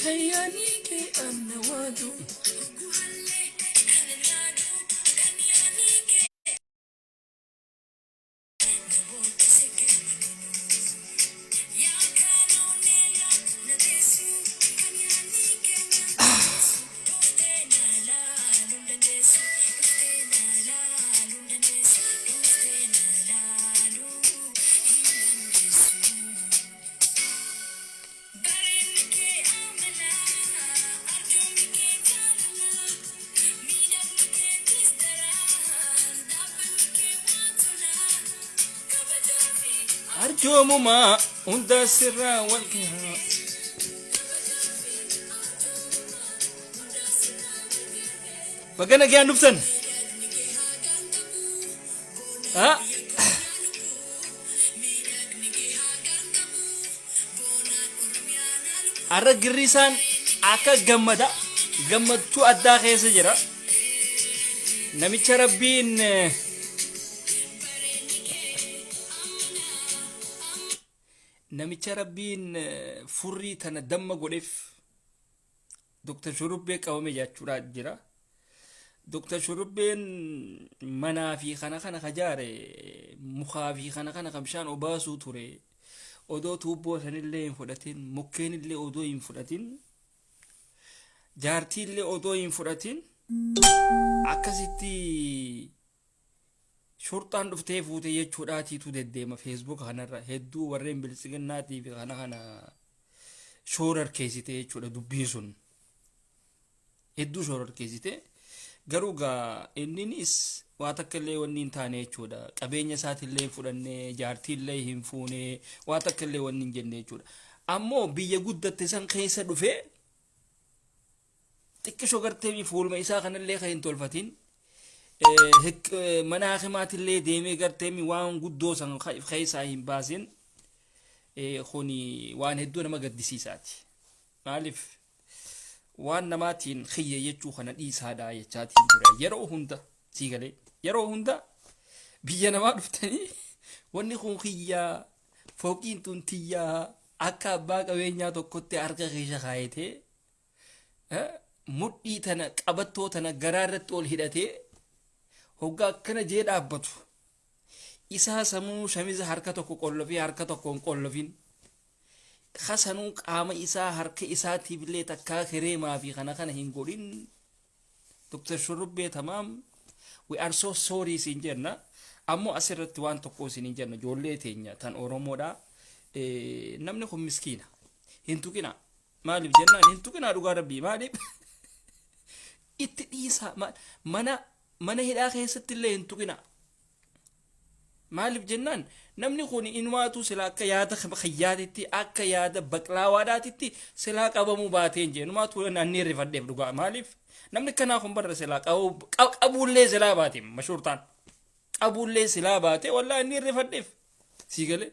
كيانيكي أنا وادو أرجو ما عند السر والكهان بقنا كيان نفتن ها أرى قريسان أكا جمدا جمدتو أدا خيس جرا نمي ربين namicha rabbiin furrii tana damma godheef Dr. Shurubbee qabame jechuudha jira. Dr. Shurubbeen manaa fi kana kajaare mukaa fi kana bishaan obaasuu ture. Odoo tuubboo sanillee hin fudhatin, mukkeen illee odoo hin fudhatin, jaartii illee odoo hin fudhatin akkasitti shurxaan dhuftee fuute jechuudhaatiitu deddeema Facebook kanarra hedduu warreen bilisiginnaatiif kana shoorar keessite jechuudha dubbiin sun hedduu shoorar keessite garuu gaa inninis waa takka illee wanni hin taane jechuudha qabeenya isaatillee fudhannee jaartiillee hin fuune waa takka illee wanni hin jenne jechuudha ammoo biyya guddatte san keessa dhufe xiqqishoo gartee fuuluma isaa kanallee kan hin tolfatin mana hakiimaatillee deemee gartee waan guddoo san keessaa hin baasin kuni waan hedduu nama gaddisiisaati maaliif waan namaatiin khiyya jechuu kana dhiisaadhaa jechaatiin ture yeroo hunda siigalee yeroo hunda biyya namaa dhuftanii wanni kun khiyyaa fooqiin tun tiyyaa akka abbaa qabeenyaa tokkotti harka keessa kaayatee mudhii tana qabattoo tana garaarratti ol hidhatee hoggaa akkana jee dhaabbatu isaa samuu shamiza harka tokko qollofii harka tokko hin qollofin kasanuu qaama isaa harka isaatiifillee takkaa kireemaa fi kana hin godhin Dr. Shurubbee tamaam we are so sorry siin jenna ammoo asirratti waan tokko siin jenna ijoollee teenya tan Oromoodha namni kun miskiina hin tuqina maaliif jennaan hin tuqina dhugaa rabbii maaliif itti dhiisa mana hidhaa keessatti illee hin tuqina maaliif jennaan namni kun inwaatu sila akka yaada khayyaatitti akka yaada baqlaawaadhaatitti sila qabamuu baateen jee inwaatu nanni rifadheef dhugaa maaliif namni kanaa kun barra sila qabuullee sila baateen mashurtaan qabuullee sila baatee wallaa inni rifadheef siigale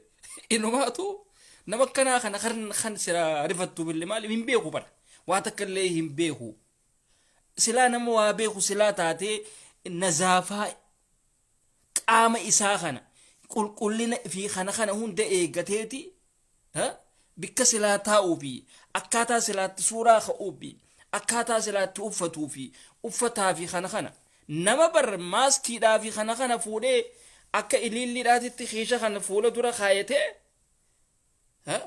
inwaatu nama kanaa kana kan sila rifattu billee maaliif hin beeku bara waa takka illee hin beeku sila nama waa beeku sila taatee nazaafaa qaama isaa kana qulqullina fi kana hunda eeggateeti bikka silaa taa'uu fi akkaataa silaatti suuraa ka'uu fi akkaataa silaatti uffatuu fi uffataa fi kana nama bar maaskiidhaa fi kana fuudhee akka ililliidhaatitti keesha kana fuula dura kaayatee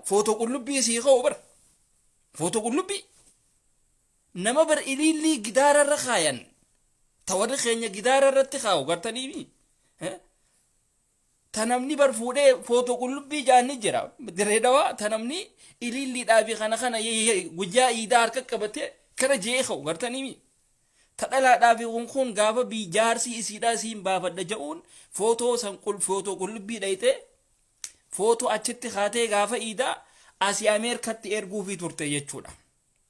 footoo qullubbii sii ka'u bar footoo qullubbii nama bar ilillii gidaararra kaayan tawarri keenya gidaararratti kaa'u gartaniimi tanamni bar fuudhee footoo qullubbii jaanni jira direedawaa tanamni ililliidhaa fi kana guyyaa iidaa harka qabatee kana jee ka'u gartaniimi tadhalaadhaa fi kun gaafa jaarsi isiidhaa siin baafadha ja'uun footoo san footoo qullubbii dhayitee footoo achitti kaatee gaafa iidaa asii Ameerikatti erguufii turte jechuudha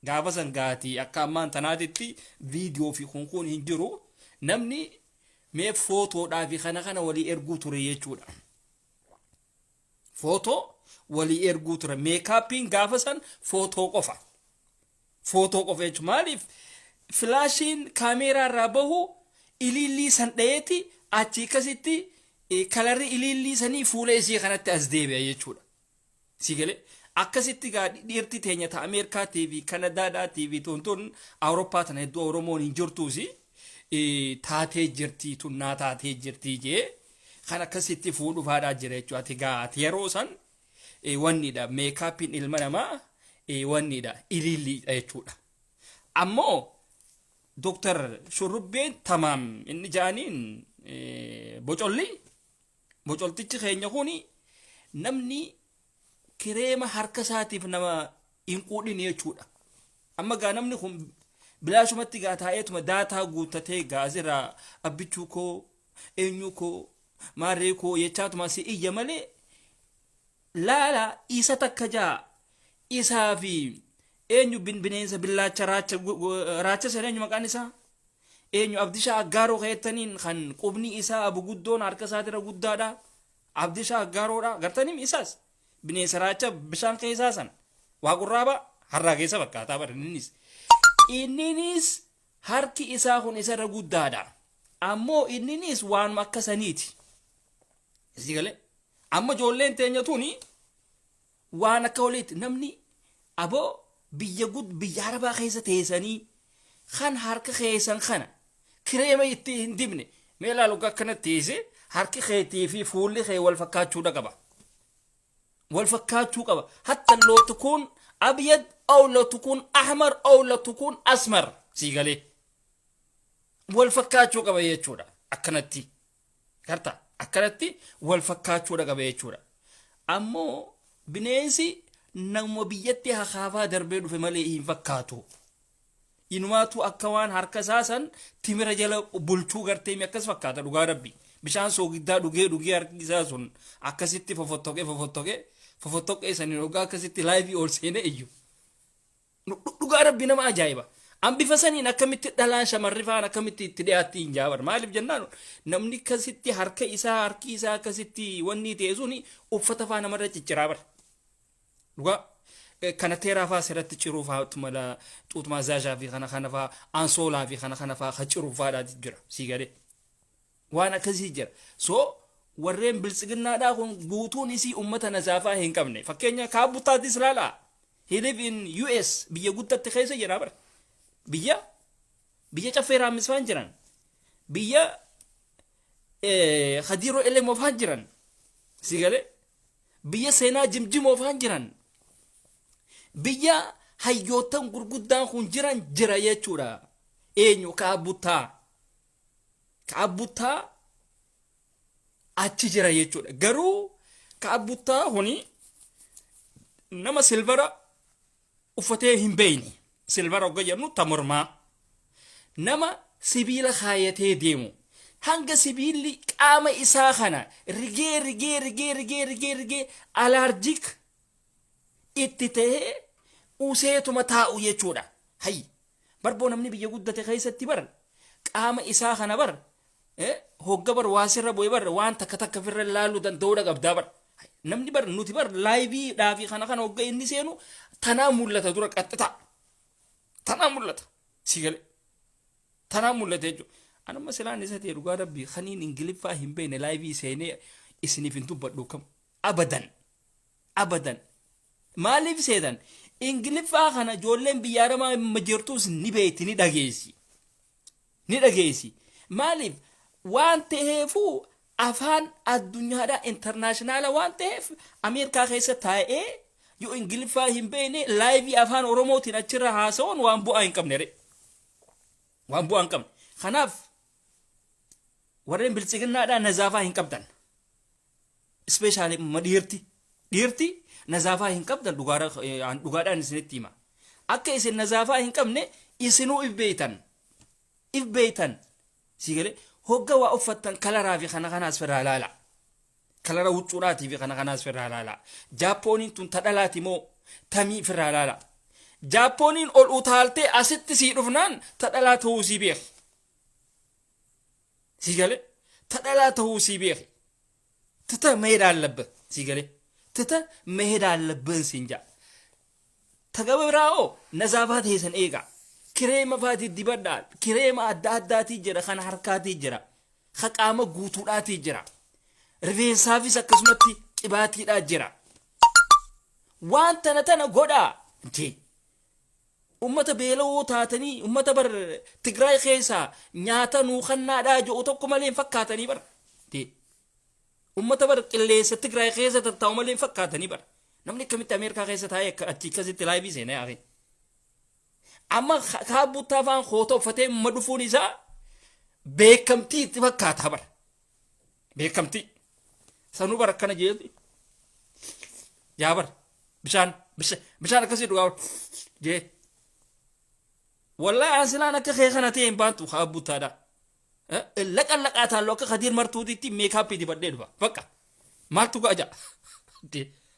gaafa san gaatii akka ammaan tanaatitti viidiyoo fi kun hin jiru namni mee footoodhaa fi kana walii erguu ture jechuudha footoo walii erguu ture meekaappiin gaafa san footoo qofa jechuudha maaliif filaashiin kaameeraa irraa bahu ilillii san dhayeeti achi akkasitti kalarri ilillii sanii fuula isii kanatti as deebi'a jechuudha si galee akkasitti gaa dhiirti teenya ta Ameerikaatii fi Kanadaadhaatii fi tuntun Awurooppaa tana hedduu Oromoon hin jirtuusi taatee jirtii tunnaa taatee jirtii jee kan akkasitti fuudhufaadhaa jira jechuudha. Ati gaa ati yeroo san wannidha meekaapiin ilma namaa wannidha ililliidha jechuudha. Ammoo Dr. Shurrubbeen tamaam inni jaaniin bocoltichi keenya kuni namni kireema harka isaatiif nama hin quudhin jechuudha. Amma gaa namni kun bilaashumatti gaa taa'eetuma daataa guuttatee gaazira abbichuu koo eenyu koo maarree koo jechaatuma si iyya malee laala isa takka jaa isaa fi eenyu bineensa billaacha raacha sana eenyu maqaan isaa eenyu Abdishaa Aggaaroo keettaniin kan qubni isaa abuguddoon harka isaatira guddaadha. Abdishaa Aggaaroodha gartaniim isaas bineensa raacha bishaan keessaa san waa qurraaba harraa keessa fakkaataa bara inninis harki isaa kun isarra guddaadha. Ammoo inninis waan akka saniiti. Isii galee amma ijoolleen teenya tuni waan akka walitti namni aboo biyya Arabaa keessa teessanii kan harka keessan kana kireema itti hin dibne mee ilaalu akkanatti teesse harki keetii fi fuulli kee wal fakkaachuu qaba. Wal fakkaachuu qaba. Hatta loo tukun abyad aw loo tukun ahmar aw loo tukun asmar sii galee wal fakkaachuu qaba jechuudha. Akkanatti garta akkanatti wal fakkaachuu qaba jechuudha. Ammoo bineensi nama biyyatti hakaafaa darbee dhufe malee hin fakkaatu. Inumaatu akka waan harka isaasan timira jala bulchuu gartee mi akkas fakkaata dhugaa rabbi. Bishaan soogiddaa dhugee harki isaa sun akkasitti fofottoqee sanii dhugaa akkasitti laayivii ol seenee iyyu. Dhugaa rabbi nama ajaa'iba. Ambifa saniin akkamitti dhalaan shamarri faan akkamitti itti dhiyaatti hin jaabar. Maaliif jennaan namni akkasitti harki isaa akkasitti wanni ta'e suni uffata faa namarra cicciraa bara. Dhugaa kana teeraa faa asirratti ciruu faa mala xuutmaa zaazaa fi kana faa ansoolaa fi kana faa ka ciruu faadhaati jira sii galee. Waan akkasii jira. So warreen biltsiginnaadhaa kun guutuun isii ummata nazaafaa hin qabne. Fakkeenya kaabbutaatis ilaalaa. He live in US biyya guddatti keessa jira bara. Biyya caffee raammisfaan jiran. Biyya Khadiiroo Elemoofaan jiran. Sii galee. Biyya seenaa jimjimoofaan jiran. Biyya hayyootan gurguddaan kun jira jechuudha. Eenyu kaabbuttaa achi jira jechuudha. Garuu kaabbuttaa kuni nama silvara uffatee hin beeyne. Silvara hogga jennu tamormaa. Nama sibiila kaayatee deemu. Hanga sibiilli qaama isaa kana rigee alaarjik itti ta'ee useetuma taa'u jechuudha. Hayyi barboo namni biyya guddate keessatti bar qaama isaa kana bar hogga bar waasirra bu'ee bar waan takka firra laaluu danda'uudha qabdaa bar. Namni bar nuti bar laayivii dhaafi kana hogga inni seenu tanaa mul'ata dura qaxxita. Tanaa mul'ata sii galee tanaa mul'ata jechuudha. Anuma silaan isa ta'e dhugaa rabbii kaniin ingiliffaa hin beekne laayivii seenee isiniif hin dubbadhu kam abadan. Maaliif seetan ingiliffaa kana ijoolleen biyya Aramaa majirtuus ni beekti ni dhageessi. Maaliif waan ta'eefuu afaan addunyaadhaa intarnaashinaala waan ta'eef Ameerikaa keessa taa'ee yoo ingiliffaa hin beekne laayivii afaan Oromootiin achirra haasa'uun waan bu'aa hin qabne. Kanaaf warreen biltsiginnaadhaa nazaafaa hin qabdan. Ispeeshaalii dhiirti nazaafaa hin qabdan dhugaadhaan isinitti hima. Akka isin nazaafaa hin qabne isinuu if beeytan. Sii galee hogga waa uffattan kalaraa fi kanaas firraa laala. Kalara huccuudhaatii fi kanaas firraa laala. Jaappooniin tun tadhalaati moo tamii firraa laala. Jaappooniin ol utaaltee asitti sii dhufnaan tadhalaa ta'uu sii beeki. Sii galee tadhalaa ta'uu sii beeki. Tita መሄድ አለብህ sii galee tita መሄድ አለብህን siinja. Tagabiraa'oo nazaafaa teessan eegaa. Kireema faati dibadhaa. Kireema adda addaatii jira kan harkaatii jira. Kan qaama guutuudhaatii jira. Rifeensaafis akkasumatti qibaatiidhaa jira. waan tana godhaa jee ummata beela'oo taatanii ummata bar Tigraay keessaa nyaata nuu kannaadhaa jedhu tokko malee hin fakkaatanii bar ummata bar qilleessa Tigraay keessa tattaa'u malee hin fakkaatanii bar namni akkamitti Ameerikaa keessa taa'ee achi akkasitti laayivii seenee hafe amma kaabuttaa afaan hoota uffatee madhufuun isaa beekamtii itti fakkaata bar beekamtii sanuu bar akkana jeeti yaa bar bishaan akkasii dhugaa jee والله أنسلان أك خير خناتين بانتو خابو تادا لك أتالو أك خدير مرتودي تي ميك اب دي بدل فكا مالتو كاجا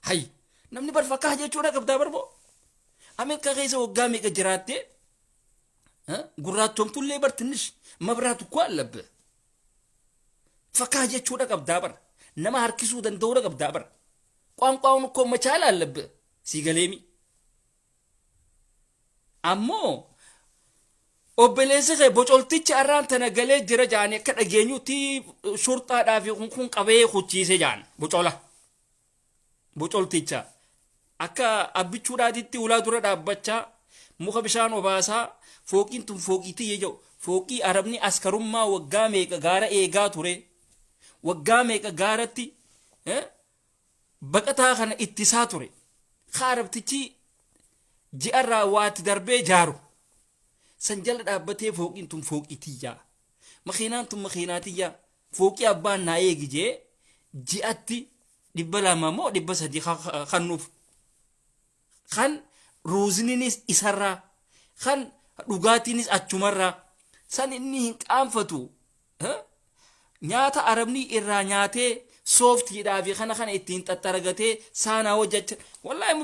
هاي نمني بر فكا جا چودا كبدا بربو أمين كغيسا وقامي كجراتي قراتهم تولي بر تنش مبراتو كوالب فكا جا چودا كبدا بر نما هركسو دن دورا كبدا بر قوان كو مچالا لب سيغليمي أمو obboleessi kee bocoltichi arraan tana galee jira jaanii akka dhageenyutti shurxaadhaaf kun qabee kuchiise jaan bocolticha akka abbichuudhaatitti ulaa dura dhaabbachaa muka bishaan obaasaa fooqiin tun fooqiitti jedhu fooqii arabni askarummaa waggaa meeqa gaara eegaa ture waggaa meeqa gaaratti baqataa kana ittisaa ture arabtichi ji'arraa waatti darbee jaaru sanjala dhaabbatee fooqiin tun fooqiitiyyaa makiinaan tun makiinaatiyyaa fooqii abbaan naa eegijee ji'atti 200 moo 300 kannuuf kan ruuzininis isarraa kan dhugaatiinis achumarraa san inni hin qaanfatu nyaata arabni irraa nyaatee sooftiidhaa fi kana ittiin xaxxaragatee saanaa hojjecha wallahi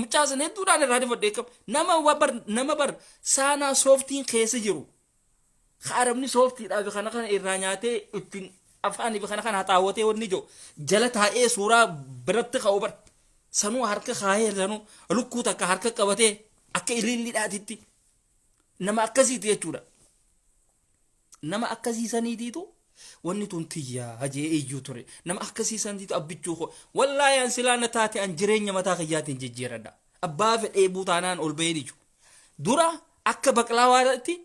mucaasan hedduudhaan irraa difadhee qaba nama bar saanaa sooftiin keessa jiru arabni sooftiidhaa fi kana irraa nyaatee ittiin afaanii fi kana haxaawwatee wanni jiru jala taa'ee suuraa biratti ka'u bar sanuu harka kaayee sanuu lukkuu takka harka qabatee akka ililliidhaatitti nama akkasiiti jechuudha nama akkasiisaniitiitu wanni tun tiyyaa hajee iyyuu ture nama akkasiisaniitiitu abbichuu koo wallahi an silaana taate an jireenya mataa kiyyaatiin jijjiiradha abbaa fedhee buutaanaan ol bahee diju dura akka baqlaawaadhaatti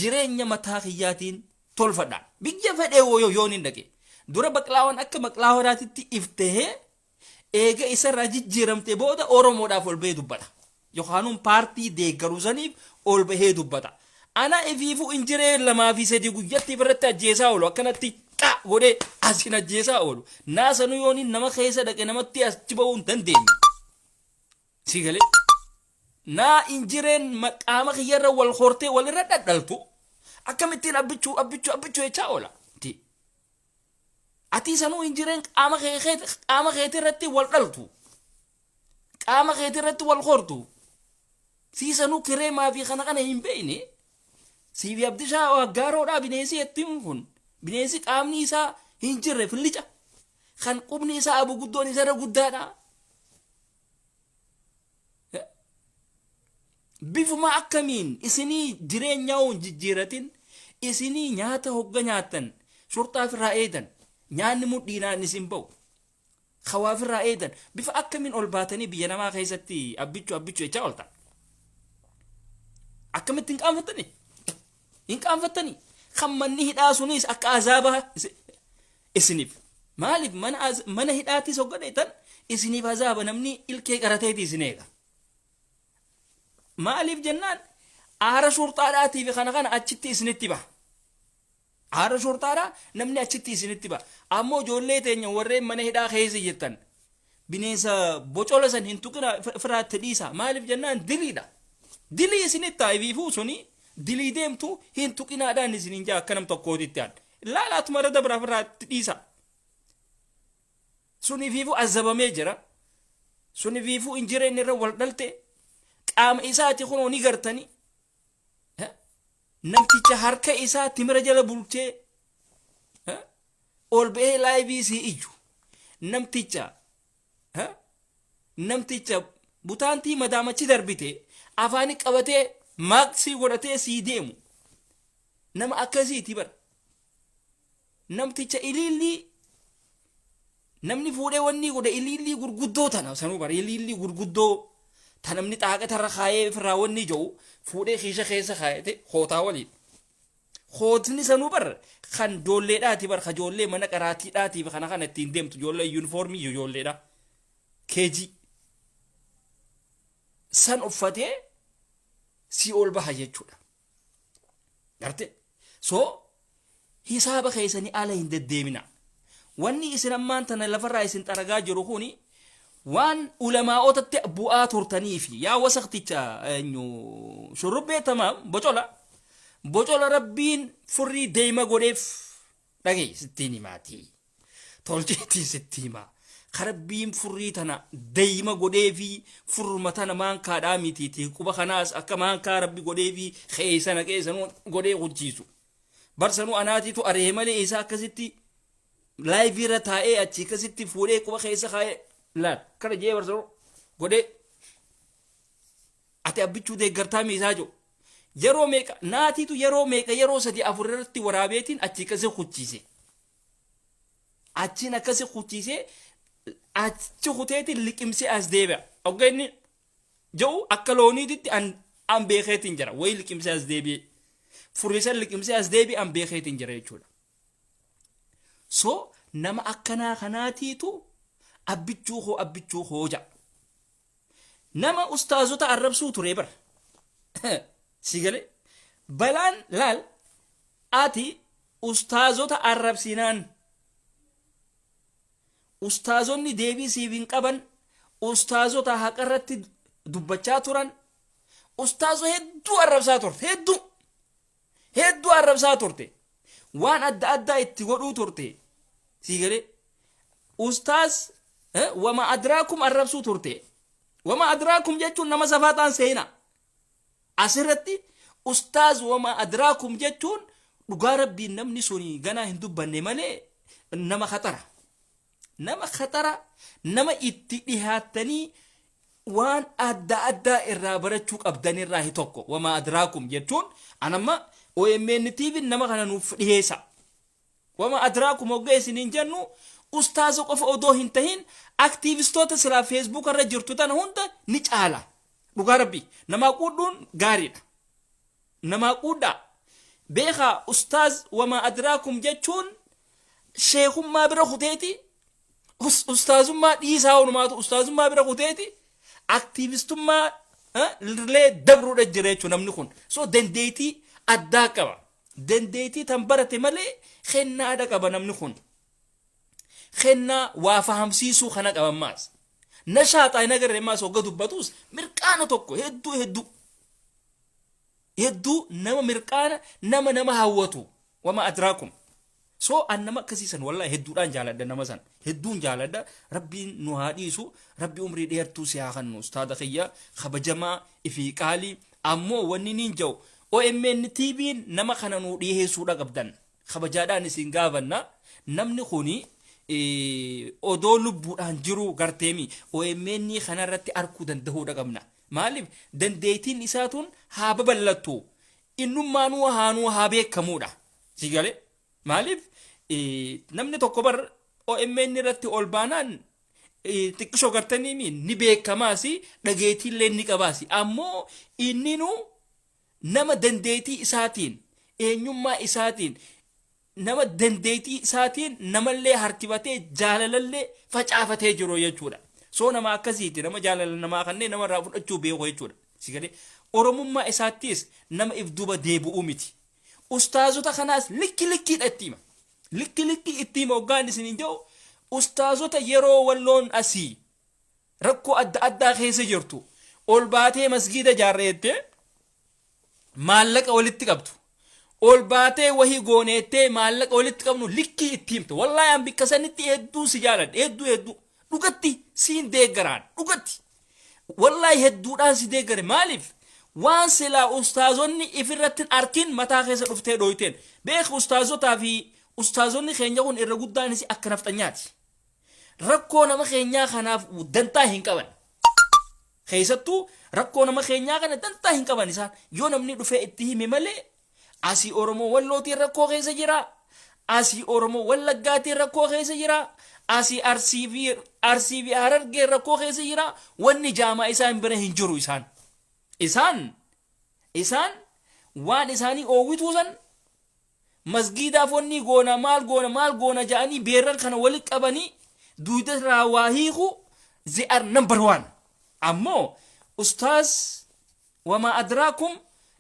jireenya mataa kiyyaatiin tolfadha biyya fedhee yoon hin dhaqe dura baqlaawaan akka baqlaawaadhaatti iftehee eega isarraa jijjiiramte booda oromoodhaaf ol bahee dubbata yookaan paartii deeggarusaniif ol bahee dubbata ana ifiifu injiree lamaa fi sadii guyyatti birratti ajjeesaa oolu akkanatti qaa godhee asin ajjeesaa oolu naasanu yooniin nama keessa dhaqe namatti achi ba'uu hin dandeenye si galee naa injireen maqaama kiyyarra wal hortee walirra dhadhaltu akkamittiin abbichuu jechaa oola ati sanuu injireen qaama keetirratti wal dhaltu qaama keetirratti wal hortu si sanuu kireemaa fi kana hin beeyne siifi abdishaa waggaroodhaa bineensi ettiin kun bineensi qaamni isaa hin jirre fillica kan qubni isaa abu guddoon isarra guddaadha bifuma akkamiin isinii jireenyaa'uun jijjiiratin isinii nyaata hogga nyaatan shurxaaf irraa eedan nyaanni mudhiinaan isin ba'u kawaaf irraa eedan bifa akkamiin ol baatanii biyya namaa keessatti abbichuu jechaa ooltan akkamitti hin qaanfattanii kan manni hidhaa sunis akka azaaba isiniif maaliif mana hidhaatis hoggadheetan isiniif azaaba namni ilkee qarateeti isin eega maaliif jennaan aara shurxaadhaatiif kana achitti isinitti ba'a aara shurxaadhaa namni achitti isinitti ba'a ammoo ijoollee teenya warreen mana hidhaa keessa jirtan bineensa bocola san hin tuqina firaatti dhiisa maaliif jennaan diliidha dilii isinitti ifiifuu suni dilii deemtu hin tuqinaadhaan isinin jaa akka nam tokkootitti aan laalaatuma irra dabraa firaatti dhiisa sun ifiifuu azabamee jira sun ifiifuu injireen irra wal dhalte qaama isaati kunoo ni gartani namticha harka isaa timira jala bulchee ol ba'ee laayivii si iyyu namticha butaantii madaamachi darbite afaani qabatee maaksii godhatee sii deemu nama akkasiiti bar namticha ilillii namni fuudhee wanni godhe ilillii gurguddoo tana sanuu bara ilillii gurguddoo ta namni xaaqatarra kaayee ofirraa wanni jiru fuudhee kiisha keessa kaayate hootaa waliin. Hootni sanuu bara kan ijoolleedhaati bara ijoollee mana qaraatiidhaatiif kana ittiin deemtu ijoollee yuunifoormii ijoolleedha. Keejii san uffatee si ol baha jechuudha. Garte soo hisaaba keessanii ala hin deddeemina. Wanni isin ammaan tana lafarraa isin xaragaa jiru kuni waan ulamaa'otatti bu'aa turtaniifi yaa wasaqticha shurrubbee tamaam bocola rabbiin furrii deema godheef dhagee sittiin himaatii tolcheetii sitti himaa karabbiin furrii tana deema godheefi furruma tana maankaadhaa mitiiti quba kanaas akka maankaa rabbi godheefi keeysana keeysanuu godhee hojjiisu barsanuu anaatiitu aree malee isaa akkasitti live irra taa'ee achi akkasitti fuudhee quba keessa kaa'ee laal kana jee barsanuu godhee ati abbichuu deeggartaa miisaa jiru yeroo meeqa naatiitu yeroo sadi afur irratti waraabeetiin achi akkasi hucciise achiin akkasi hucciise achi huteetiin liqimsee as deebi'a oggeenni jiru akka looniititti an beekeetiin jira wayi liqimsee as deebi'e furrisan liqimsee as deebi'e an beekeetiin jira jechuudha. So nama akkanaa kanaatiitu abbichuu hooja nama ustaazota arrabsuu ture bara sigale balaan laal ati ustaazota arrabsinaan ustaazonni deebii siif hin qaban ustaazota haqarratti dubbachaa turan ustaazo hedduu arrabsaa turte hedduu arrabsaa turte waan adda itti godhuu turte sigale ustaaz wama adraakum arrabsuu turte wama adraakum jechuun nama safaataan seena asirratti ustaaz wama adraakum jechuun dhugaa rabbiin namni suni ganaa hin dubbanne malee nama khatara nama itti dhihaatanii waan adda irraa barachuu qabdan irraa tokko wama adraakum jechuun anamma OMN TV nama kana nuuf dhiheessa wama adraakum ogeessiniin jennu ustaazo qofa odoo hin tahin aktiivistoota silaa Facebook irra jirtu tana hunda ni caala dhugaa rabbii nama quudhuun gaariidha nama quudha beeka ustaaz wama adraakum jechuun sheekummaa bira kuteeti ustaazummaa dhiisaa onumaatu ustaazummaa bira kuteeti aktiivistummaa illee dabruudha jira jechuun namni kun so dandeetii addaa qaba dandeetii tan barate malee kennaadha qaba namni kun kennaa waa fahamsiisuu kana qaban maas nashaaxaa hin agarre maas hogga dubbatus mirqaana tokko hedduu nama mirqaana nama hawwatu wama adraakum so annama akkasiisan wallahi hedduudhaan jaaladha nama san hedduun jaaladha rabbiin nu haa dhiisu rabbi umrii dheertuu si haa kennu ustaada kiyya kabajamaa ifi qaalii ammoo wanni niin jiru OMN TV'n nama kana nu dhiheessuudha qabdan kabajaadhaan isin gaafanna namni kuni odoo lubbuudhaan jiru garteemi OMN kanarratti arkuu danda'uudha qabna maaliif dandeettiin isaatuun haa babal'attu innummaanuu haanuu haa beekamuudha sigale maaliif namni tokko bar OMN irratti ol baanaan xiqqishoo gartanii ni beekamaasi dhageetiillee ni qabaasi ammoo inninu nama dandeetii isaatiin eenyummaa isaatiin nama dandeetii isaatiin namallee hartibatee jaalalallee facaafatee jiru jechuudha so nama akkasiiti nama jaalala namaa kanneen nama irraa fudhachuu beeku jechuudha sigale oromummaa isaattis nama if duba deebi'uu miti ustaazota kanaas likkiidha ittiima hoggaan isiniin jiru ustaazota yeroo walloon asii rakkoo adda keessa jirtu ol baatee masgiida jaarreettee maallaqa walitti qabdu ol baatee wahii gooneettee maallaqa walitti qabnu likkii ittiimtu wallahi an bikka sanitti hedduu si jaaladha hedduu dhugatti siin deeggaraan dhugatti wallahi hedduudhaan si deeggare maaliif waan silaa ustaazonni ifirratti arkin mataa keessa dhuftee dhooyteen beek ustaazotaa fi ustaazonni keenya kun irra guddaanis akka nafxanyaati rakkoo nama keenyaa kanaaf dantaa hin qaban keessattuu rakkoo nama keenyaa kana dantaa hin qaban isaan yoo namni dhufee itti hime malee asii oromoo wallootiin rakkoo keessa jira asii oromoo wallaggaatiin rakkoo keessa jira asii RCV harargee rakkoo keessa jira wanni jaamaa isaan bira hin jiru isaan waan isaanii oowwituu san masgiidaaf wanni goona maal goona ja'anii beerran kana walitti qabanii duuda irraa waa hiiku zi'ar number 1 ammoo ustaaz wama adraakum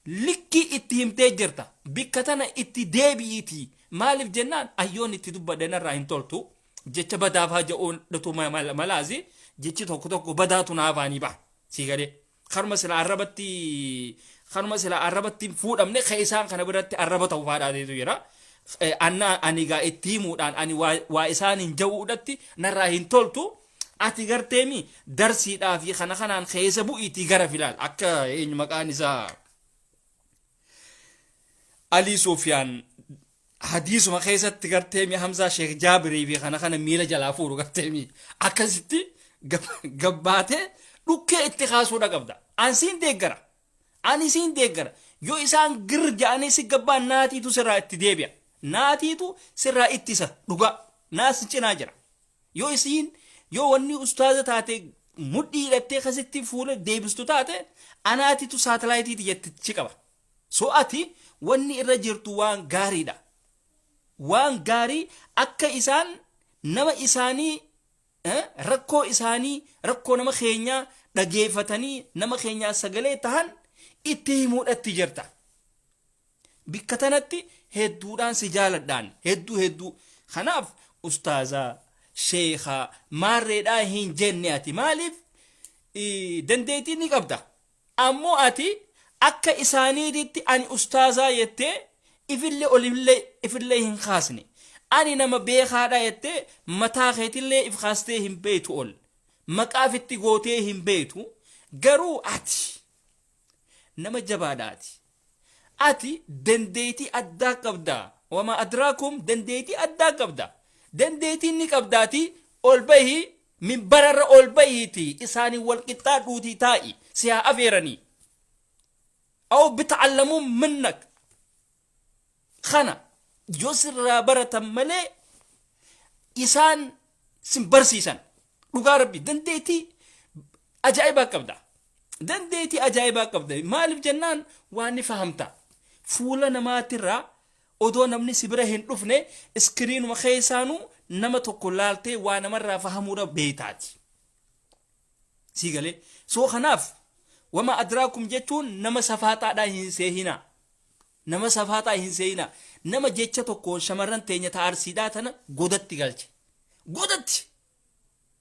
likki itti himtee jirta bikka tana itti deebi'iiti maaliif jennaan ayyoon itti dubbadhan irraa hin toltu jecha badaaf haja'uun dhatu malaazi jechi tokko badaatu naafaanii ba'a sii galee karma sila arrabatti fuudhamne isaan kana biratti arraba ta'uu faadhaateetu jira ani gaa itti himuudhaan ani waa isaan hin ja'uudhatti narraa hin toltu ati garteemi darsiidhaa fi kanaan keessa bu'iitii gara filaal akka eenyu maqaan isaa Ali Sufyaan hadiisuma keessatti garteemi Hamzaa Sheekh Jaabirii fi kana miila jalaa fuudhu garteemi akkasitti gabbaatee dhukkee itti kaasuudha qabda ani siin deeggara yoo isaan gir ja'anii si gabbaan naatiitu sirraa itti deebi'a naatiitu sirraa ittisa dhuga naas cinaa jira yoo wanni ustaaza taate mudhii hidhattee kasitti fuula deebistu taate anaatiitu saatalaayitiiti jettichi qaba so ati wanni irra jirtu waan gaariidha waan gaarii akka isaan nama isaanii rakkoo nama keenyaa dhageeffatanii nama keenyaa sagalee tahan itti himuudhatti jirta bikka tanatti hedduudhaan si jaaladhaan hedduu kanaaf ustaazaa sheekhaa maarreedhaa hin jenne ati maaliif dandeettii ni qabda ammoo ati akka isaaniititti ani ustaazaa jettee ifillee hin kaasne ani nama beekaadha jettee mataa keetillee if kaastee hin beetu ol maqaafitti gootee hin beetu garuu ati nama jabaadhaati ati dandeettii addaa qabda wama adraakum dandeettii addaa qabda dandeettiin ni qabdaati ol bahii minbararra ol bahiiti isaanii wal qixxaadhuutii taa'i si haa afeeranii aw bita'allamuun minnak kana yoo sirraa baratan malee isaan sin barsiisan dhugaa rabbi dandeettii ajaa'ibaa qabda maaliif jennaan waan ni fahamta fuula namaatirraa odoo namni si bira hin dhufne iskiriinuma keessaanuu nama tokko laaltee waa namarraa fahamuudha beeytaati sii galee soo kanaaf wama adraakum jechuun nama safaaxaadhaa hin seeyina nama jecha tokko shamarran teenya taarsiidhaa tana godatti galche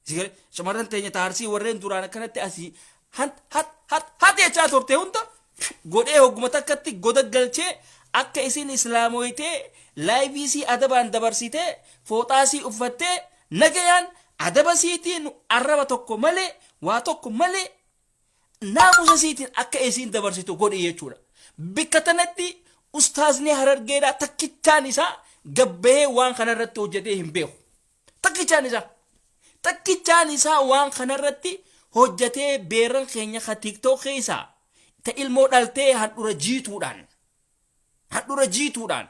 sii galee shamarran teenya taarsii warreen duraan akkanatti asii hat jechaa turte hunda godhee hogguma takkatti goda galchee akka isin islaamoytee laayivii adabaan dabarsitee fooxaasii uffattee nagayaan adaba siitiin arraba tokko malee waa tokko malee naamusa siitiin akka isin dabarsitu godhe jechuudha bikka tanatti ustaazni harargeedhaa takkichaan isaa gabbee waan kanarratti hojjetee hin beeku takkichaan isaa waan kanarratti hojjetee beeran keenya ka TikTok keessaa ta ilmoo dhaltee handhura jiituudhaan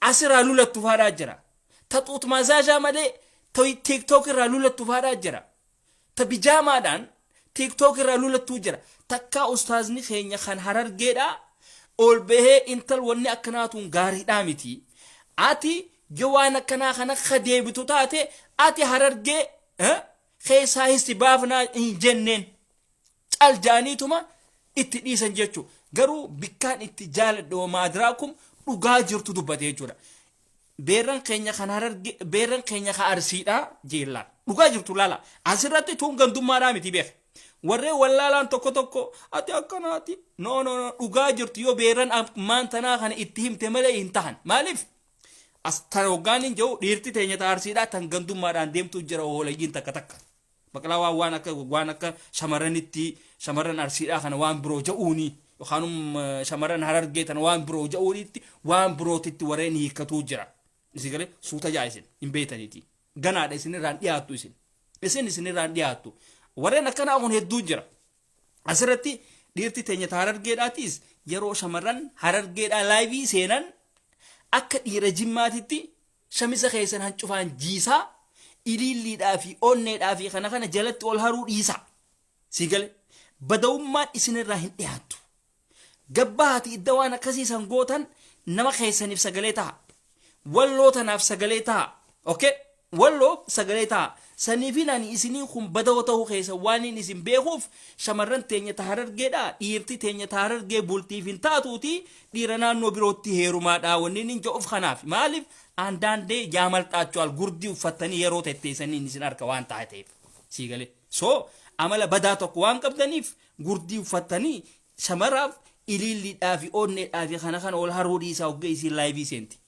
asirraa lulattu faadhaa jira ta xuut maasaajaa malee ta TikTok irraa lulattu faadhaa jira ta bijaamaadhaan TikTok irraa lulattuu jira takkaa ustaazni keenya kan harargeedhaa ol bahee intal wanni akkanaatuun gaariidhaa miti ati yoo waan akkanaa kana ka deebitu taate ati harargee keessaa histi baafnaa hin jenneen caljaaniituma itti dhiisan jechuu garuu bikkaan itti jaaladhu wama adraakum dhugaa jirtu dubbate jechuudha beerran keenya ka arsiidhaa jeellaan dhugaa jirtu laala asirratti tuun gandummaadhaa miti beeka warree wallaalaan tokko ati akkanaati no dhugaa jirtu yoo beerran ammaan tanaa kana itti himte malee hin tahan maaliif as tan hoggaan hin jiru dhiirti teenya taarsiidhaa tan gandummaadhaan deemtu jira hoolayyiin takka maqlaa waan akka shamarran arsiidhaa kana waan biroo ja'uuni yookaan shamarran harargee tan waan biroo ja'uunitti waan birootitti warreen hiikkatuu jira isin galee suuta jaa isin hin beetaniiti ganaadha isinirraan dhiyaattu warreen akkanaa kun hedduu jira asirratti dhiirti teenya harargeedhaatiis yeroo shamarran harargeedhaa laayivii seenan akka dhiira jimmaatitti shamisa keessan hancufaan jiisaa ililliidhaa fi onneedhaa fi kana jalatti ol haruu dhiisaa sigale badawummaan isinirraa hin dhiyaattu gabbaati idda waan akkasiisan gootan nama keessaniif sagalee ta'a walloo tanaaf sagalee ta'a okay walloo sagalee ta'a saniifin ani isinii kun badawoo ta'uu keessa waan hin isin beekuuf shamarran teenya taharargeedha dhiirti teenya taharargee bultiif hin taatuuti dhiira naannoo birootti heerumaadha wanni hin ja'uuf kanaaf maaliif aandaandee jaamalxaachuwal gurdii uffattanii yeroo tetteessanii isin harka waan taateef siigalee so amala badaa tokko waan qabdaniif gurdii uffattanii shamaraaf ililliidhaa fi onneedhaa fi kana ol haruu dhiisaa hogga isin laayivii seenti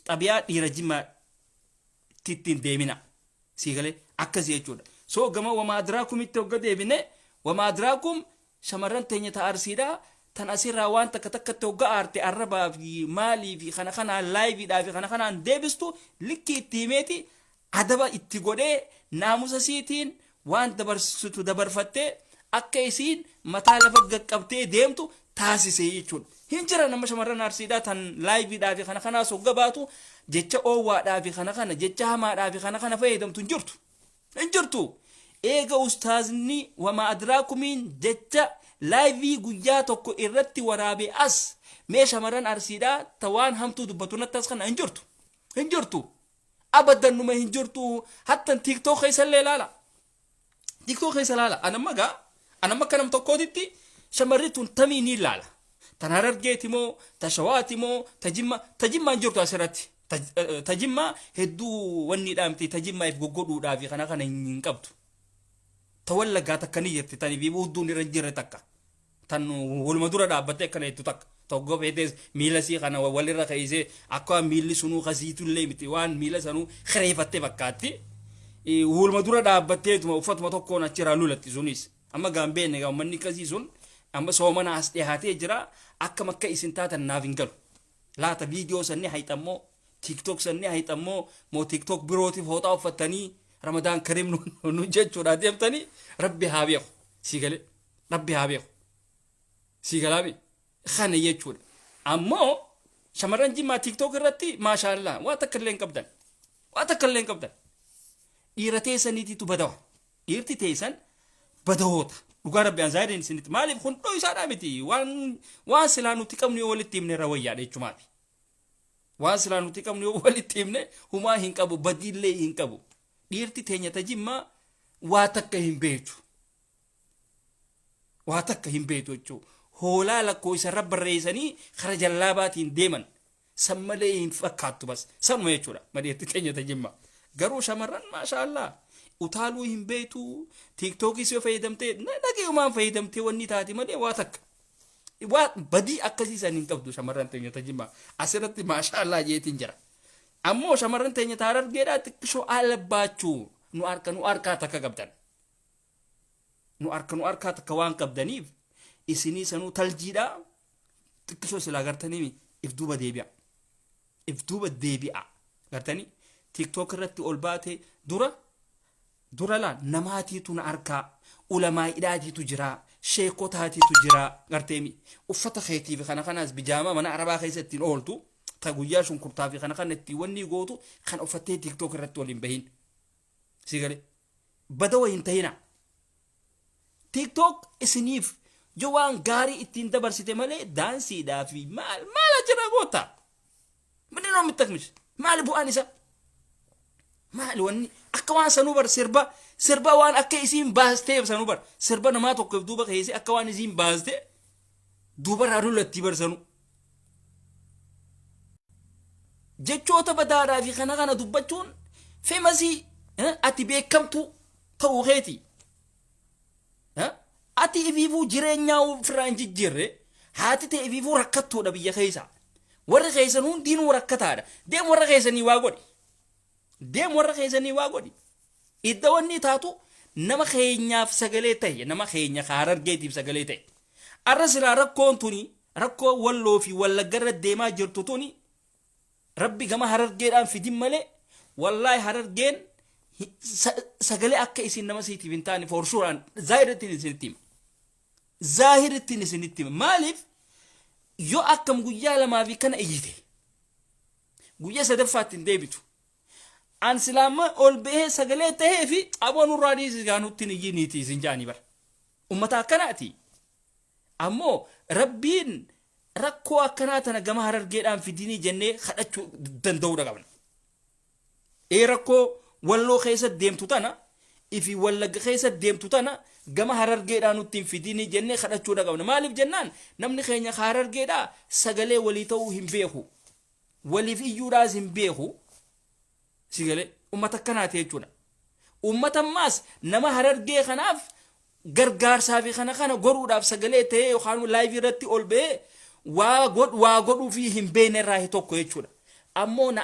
xabiyaa dhiira jimmaa tittiin deemina sigale akkasii jechuudha so gama wama adraakum itti hogga deebine wama adraakum shamarran teenya ta'arsiidha tan asirraa waan takka hogga aarte arrabaa fi maalii fi kana laayiviidhaa fi kana deebistu likki itti himeeti adaba itti godhee naamusa siitiin waan dabarsitu dabarfattee akka isiin mataa lafa gaqqabtee deemtu taasisee jechuudha hin jira nama shamarran arsiidhaa tan laayiviidhaa fi kana hogga baatu jecha oowwaadhaa fi kana jecha hamaadhaa fi kana fayyadamtu hin jirtu eega ustaazni wama adraakumiin jecha laayivii guyyaa tokko irratti waraabee as mee shamarran arsiidhaa tawaan hamtuu dubbatu nattas kana hin jirtu abadan numa hin jirtu hattan tiktok keessallee laala tiktok keessa laala anamma kanam tokkootitti shamarri tun tamii ni laala tan harargeeti moo tashawaati moo tajimmaa hin jirtu asirratti tajimmaa hedduu wanni dhaamti tajimmaa if goggodhuudhaa fi kana hin qabdu tawallaggaa takka ni jirti tani fi buudduun irra jirre takka tan waluma dura dhaabbattee akkana jettu takka tokko feetes miila sii kana walirra keessee akka miilli sunuu kasiitullee miti waan miila sanuu khireeffattee fakkaatti waluma dura dhaabbatteetuma uffatuma tokkoon achirraa lulatti sunis amma gaambeen egaa uummanni kasii sun amma soomana as dhiyaatee jira akka makka isin taatan naaf hin galu laata viidiyoo sanni hayxammoo tiktok sanni hayxammoo moo tiktok birootiif hooxaa uffattanii ramadaan karim nu jechuudha deemtanii rabbi haa beeku sigale rabbi haa beeku sigalaabi khana jechuudha ammoo shamarran jimmaa tiktok irratti maashaallah waa takka illee hin qabdan dhiira teessaniititu badawa dhiirti teessan badawoota dhugaa rabbi anzaadeen isinitti maaliif hundoo isaadhaa miti waan silaa nuti qabnu yoo walitti himne rawayyaadha jechumaati waan silaa nuti qabnu yoo walitti himne humaa hin qabu badiillee hin qabu dhiirti teenya tajimmaa waa takka hin beetu jechuu hoolaa lakkoo isa rabbarreessanii kara jallaabaatiin deeman san malee hin fakkaattu bas sanuma jechuudha madheerti teenya tajimmaa garuu shamarran maashaallah utaaluu hin beetu tiktokis yoo fayyadamtee dhagayumaan fayyadamtee wanni taati malee waa takka waa badii akkasiisan hin qabdu shamarran teenya tajimmaa asirratti maashaallah jeetiin jira ammoo shamarran teenya taarargeedhaa xiqqishoo alabaachuu nu harkaa takka qabdan nu harkaa takka waan qabdaniif isinii sanuu taljiidhaa xiqqishoo silaa gartanii if duuba deebi'a gartanii tiktok irratti ol baate dura la namaatiitu na harkaa ulamaa'iidhaatiitu jira sheekotaatiitu jira garteemi uffata keetiif kanaas bijaamaa mana arabaa keessattiin ooltu ta guyyaa shunkurtaa fi kana itti wanni gootu kan uffattee tiktok irratti waliin bahin sigale badawa hin tahina tiktok isiniif yoo waan gaarii ittiin dabarsite malee daansiidhaa fi maal jira goota mani noo mittakmish maal bu'aan isa maal wanni akka waan sanuu bar sirba waan akka isiin baastee sanuu bar sirba namaa tokkoof duuba keessee akka waan isiin baastee duuba raadulatti barsanuu jechoota badaadhaa fi kana dubbachuun femasii ati beekamtu ta'uu keeti ati ifiifuu jireenyaa ofirraa hin jijjiirre haati ta'e ifiifuu rakkattuudha biyya keessa warri keessan hundiinuu rakkataadha deem warra keessanii waa godhi idda wanni taatu nama keenyaaf sagalee ta'e nama keenya Harargeetiif sagalee ta'e arra silaa rakkoon tuni rakkoo walloo fi wallaggarra deemaa jirtu tuni rabbi gama Harargeedhaan fidin malee wallahi Harargeen sagalee akka isin nama siitiif hin taane forshuuraan zaahirittiin isinitti maaliif yoo akkam guyyaa lamaa fi kana iyyite guyyaa sadaffaatti hin deebitu an silaama ol bahee sagalee tahee fi aboon urraadii sigaanutti ni yiniiti isin jaanii bara ummata akkanaati ammoo rabbiin rakkoo akkanaa tana gama Harargeedhaan fidinii jennee kadhachuu danda'uu qabna rakkoo walloo keessa deemtu tana ifi wallagga keessa deemtu tana gama Harargeedhaan nutti fidinii jennee kadhachuu qabna maaliif jennaan namni keenya Harargeedhaa sagalee walii ta'uu hin beeku waliif iyyuudhaas hin beeku sigale ummata akkanaati jechuudha ummata maas nama Harargee kanaaf gargaarsaa fi kana goruudhaaf sagalee ta'ee yookaan live irratti ol ba'ee waa godhuu fi hin beekne irraa tokko jechuudha ammoo na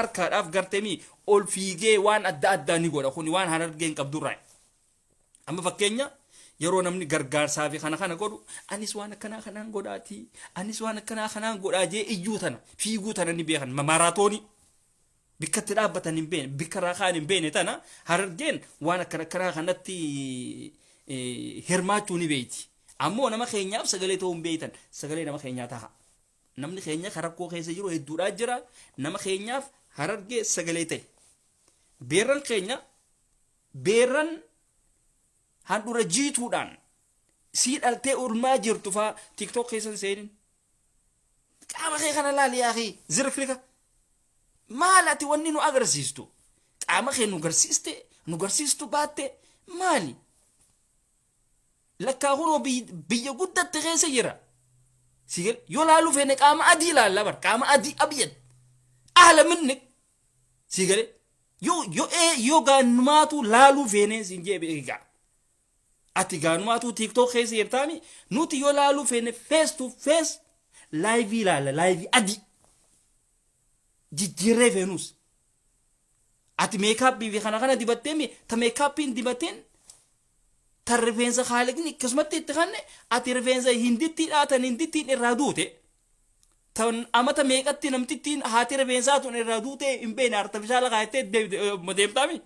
arkaadhaaf garteemii ol fiigee waan adda addaa ni godha kuni waan Harargeen qabdurraa amma fakkeenya yeroo namni gargaarsaa fi kana godhu anis waan akkanaa kanaan godhaati anis waan akkanaa kanaan godhaa jee iyyuu tana fiiguu tana ni beekan maraatoonii bikkatti dhaabbatan hin beekne bikka raakaan hin beekne tana Harargeen waan akkanaa kanatti hirmaachuu ni beeyti ammoo nama keenyaaf sagalee ta'uu hin beeytan sagalee nama keenyaa taha namni keenya karakkoo keessa jiru hedduudhaa jira nama keenyaaf Harargee sagalee ta'e beerran keenya beerran handura jiituudhaan sii dhaltee ulmaa jirtu faa TikTok keessan seenin qaama kee kana laali yaaqii zirklika maal ati wanni nu agarsiistu qaama kee nu garsiistu baatte maali lakkaa kunoo biyya guddatte keessa jira sigal yoo laalu feene qaama adii laalla bar qaama adii abiyyad ahla minnik sigale yoo gaanumaatu laaluu feene siin jee beekaa ati gaanumaatu TikTok keessa jirtaami nuti yoo laaluu feene face to face live ilaalla live adii jijjiirree feenus ati meekaappii fi kana dibatteemi ta meekaappiin dibateen ta rifeensa haaliqni akkasumatti itti kanne ati rifeensa hindittiin irraa duute tan amata meeqatti namtittiin haati rifeensaatuun irraa duute hin beekne artifishaala kaayattee deemtaami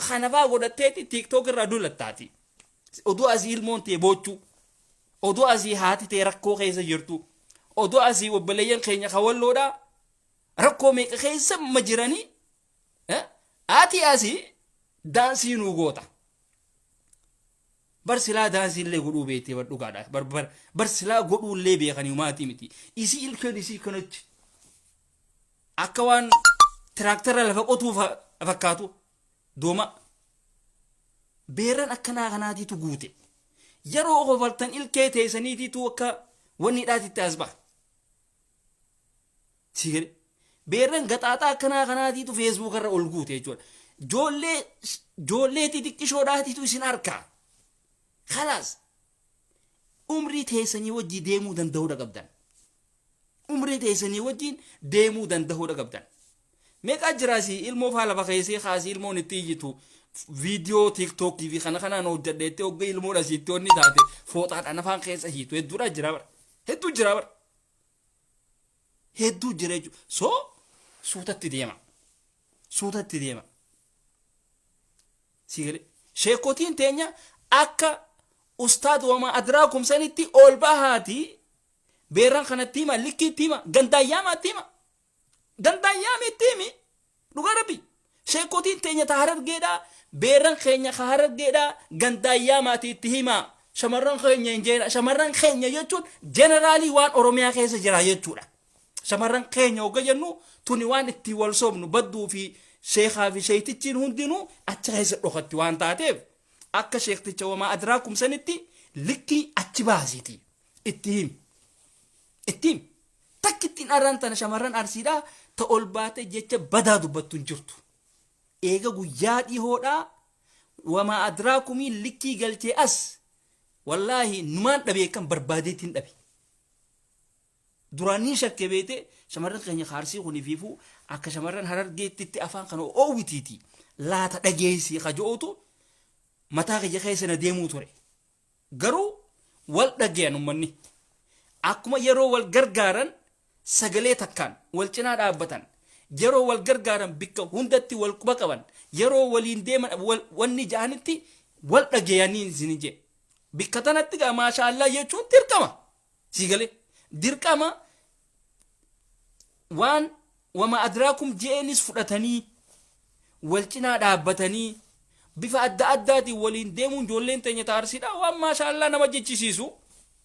kanafaa godhatteeti TikTok irraa dullattaati oduu asii ilmoon ta'e boochuu oduu asii haati ta'e rakkoo keessa jirtu oduu asii obboleeyyan keenya kawalloodhaa rakkoo meeqa keessa ma jiranii haati asii daansii nuu goota barsilaa daansii illee godhuu beektee dhugaadha barsilaa godhuu illee beekanii maatii miti isii ilkeen isii kanatti akka waan tiraaktara lafa qotuu fakkaatu dooma beeran akkanaa kanaatiitu guute yeroo qofaltan ilkee teessaniitiitu akka wanni dhaatitti as ba'a sigale beeran gaxaaxaa akkanaa kanaatiitu Facebook irra ol guute jechuudha joollee xixiqqishoodhaatiitu isin arkaa خلاص umrii teessanii wajjii deemuu danda'uu qabdan umrii teessanii wajjiin deemuu danda'uu qabdan meeqa jiraasi ilmoo faala bakeessee kaasii ilmoon itti ijjitu viidiyoo TikTok fi kanaan hojjedheetti hogga ilmoodha siitti onni taate fooxaadhaan afaan keessa hiitu hedduudha jira bara hedduu jira jechuudha soo suutatti deema sigale sheekotiin teenya akka ustaad wama adraakum sanitti ol bahaati beeran kanatti hima likkiitti hima gandayyaamaatti himi dhugaa rabbi sheekotiin teenya ta Harargeedhaa beeran keenya ka Harargeedhaa gandayyaamaatti itti hima shamarran keenya jechuun jeneraalii waan Oromiyaa keessa jira jechuudha shamarran keenya hogga jennu tuni waan itti wal soomnu badduu fi sheekaa fi sheeytichiin hundinuu achi keessa dhokatti waan taateef akka sheekticha wama adraakum sanitti likkii achi baasiti ittiin takkittiin arrantana shamarran arsiidhaa ta ol baate jecha badaa dubbattu hin jirtu eega guyyaa dhihoodhaa wama adraakumii likkii galchee as wallaahi numaan dhabee kan barbaadeetiin dhabe duraanii shakke beete shamarran keenya kaarsii kunifiifuu akka shamarran Harargeettitti afaan kana oowwitiiti laata dhageessii kajootu mataa kiyya keessa na deemuu ture garuu wal dhageyan ummanni akkuma yeroo wal gargaaran sagalee takkaan wal cinaa dhaabbatan yeroo wal gargaaran bikka hundatti wal quba qaban yeroo waliin deeman wanni ja'anitti wal dhageyanii isin je bikka tanatti gaa maashaallah jechuun dirqama sigale dirqama waan wama adraakum jeenis fudhatanii wal cinaa dhaabbatanii bifa adda addaatiin waliin deemuun ijoolleen teenya taarsiidha waan maashaallah nama jechisiisu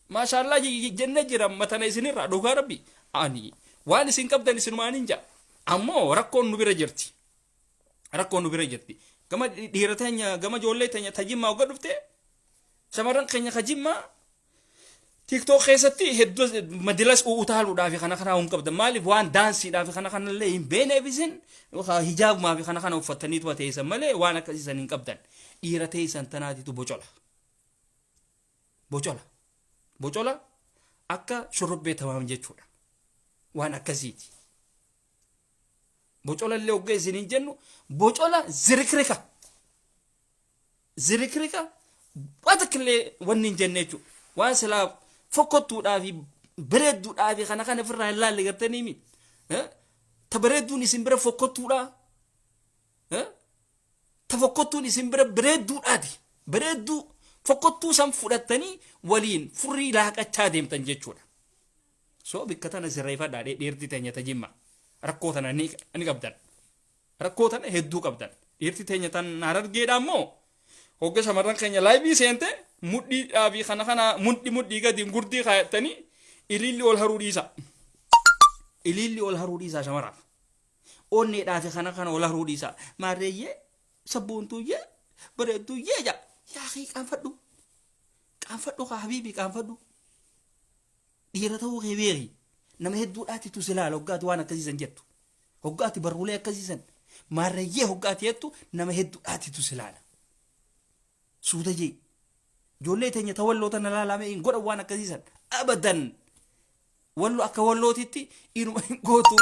maashaallah jenne jira matana isinirraa dhugaa rabbi ani waan isin qabdan isinumaan jaa ammoo rakkoon nu bira jirti gama dhiira teenya gama ijoollee teenya tajimmaa oga dhufte shamarran keenya kajimmaa TikTok keessatti hedduu madilas utaaluudhaaf kana qabdan maaliif waan daansiidhaaf kana illee hin beeneefisin hijaabumaa fi kana uffatanii tuwa teessan malee waan akkasiisan hin qabdan dhiira teessan tanaatitu bocola akka shurrubbee tamaam jechuudha waan akkasiiti bocola illee ogga isiniin jennu bocola zirikrika watakillee wanni hin jenne jechuudha waan silaa fokkottuudhaaf bareedduudhaaf kana ofirraa hin laalle gartanii mi ta bareedduun isin bira fokkottuudha ta fokkottuun isin bira bareedduudhaati bareedduu fokkottuu san fudhattanii waliin furrii laaqachaa deemtan jechuudha so bikka tana sirreeffadhaa dhiirti teenya tajimma rakkoo tana ni qabdan rakkoo tana hedduu qabdan dhiirti teenya tan harargeedha ammoo hogga shamarran keenya laaybii seente mudhiidhaa fi kana mudhii gadi gurdii kaayattanii ililli ol haruu dhiisaa shamaraaf onneedhaa fi kana ol haruu dhiisaa maarreeyyee sabboontuuyyee bareedduuyyee jaa yaaqii qaanfadhu kaa habiibii qaanfadhu dhiira ta'uu kee beekii nama hedduudhaati tu silaala hoggaati waan akkasiisan jettu hoggaati barruulee akkasiisan maarreeyyee hoggaati jettu nama hedduudhaati tu silaala suuta jee ijoollee teenya ta walloo tana laalame hin godhan waan akkasiisan abadan wallo akka wallootitti inuma hin gootu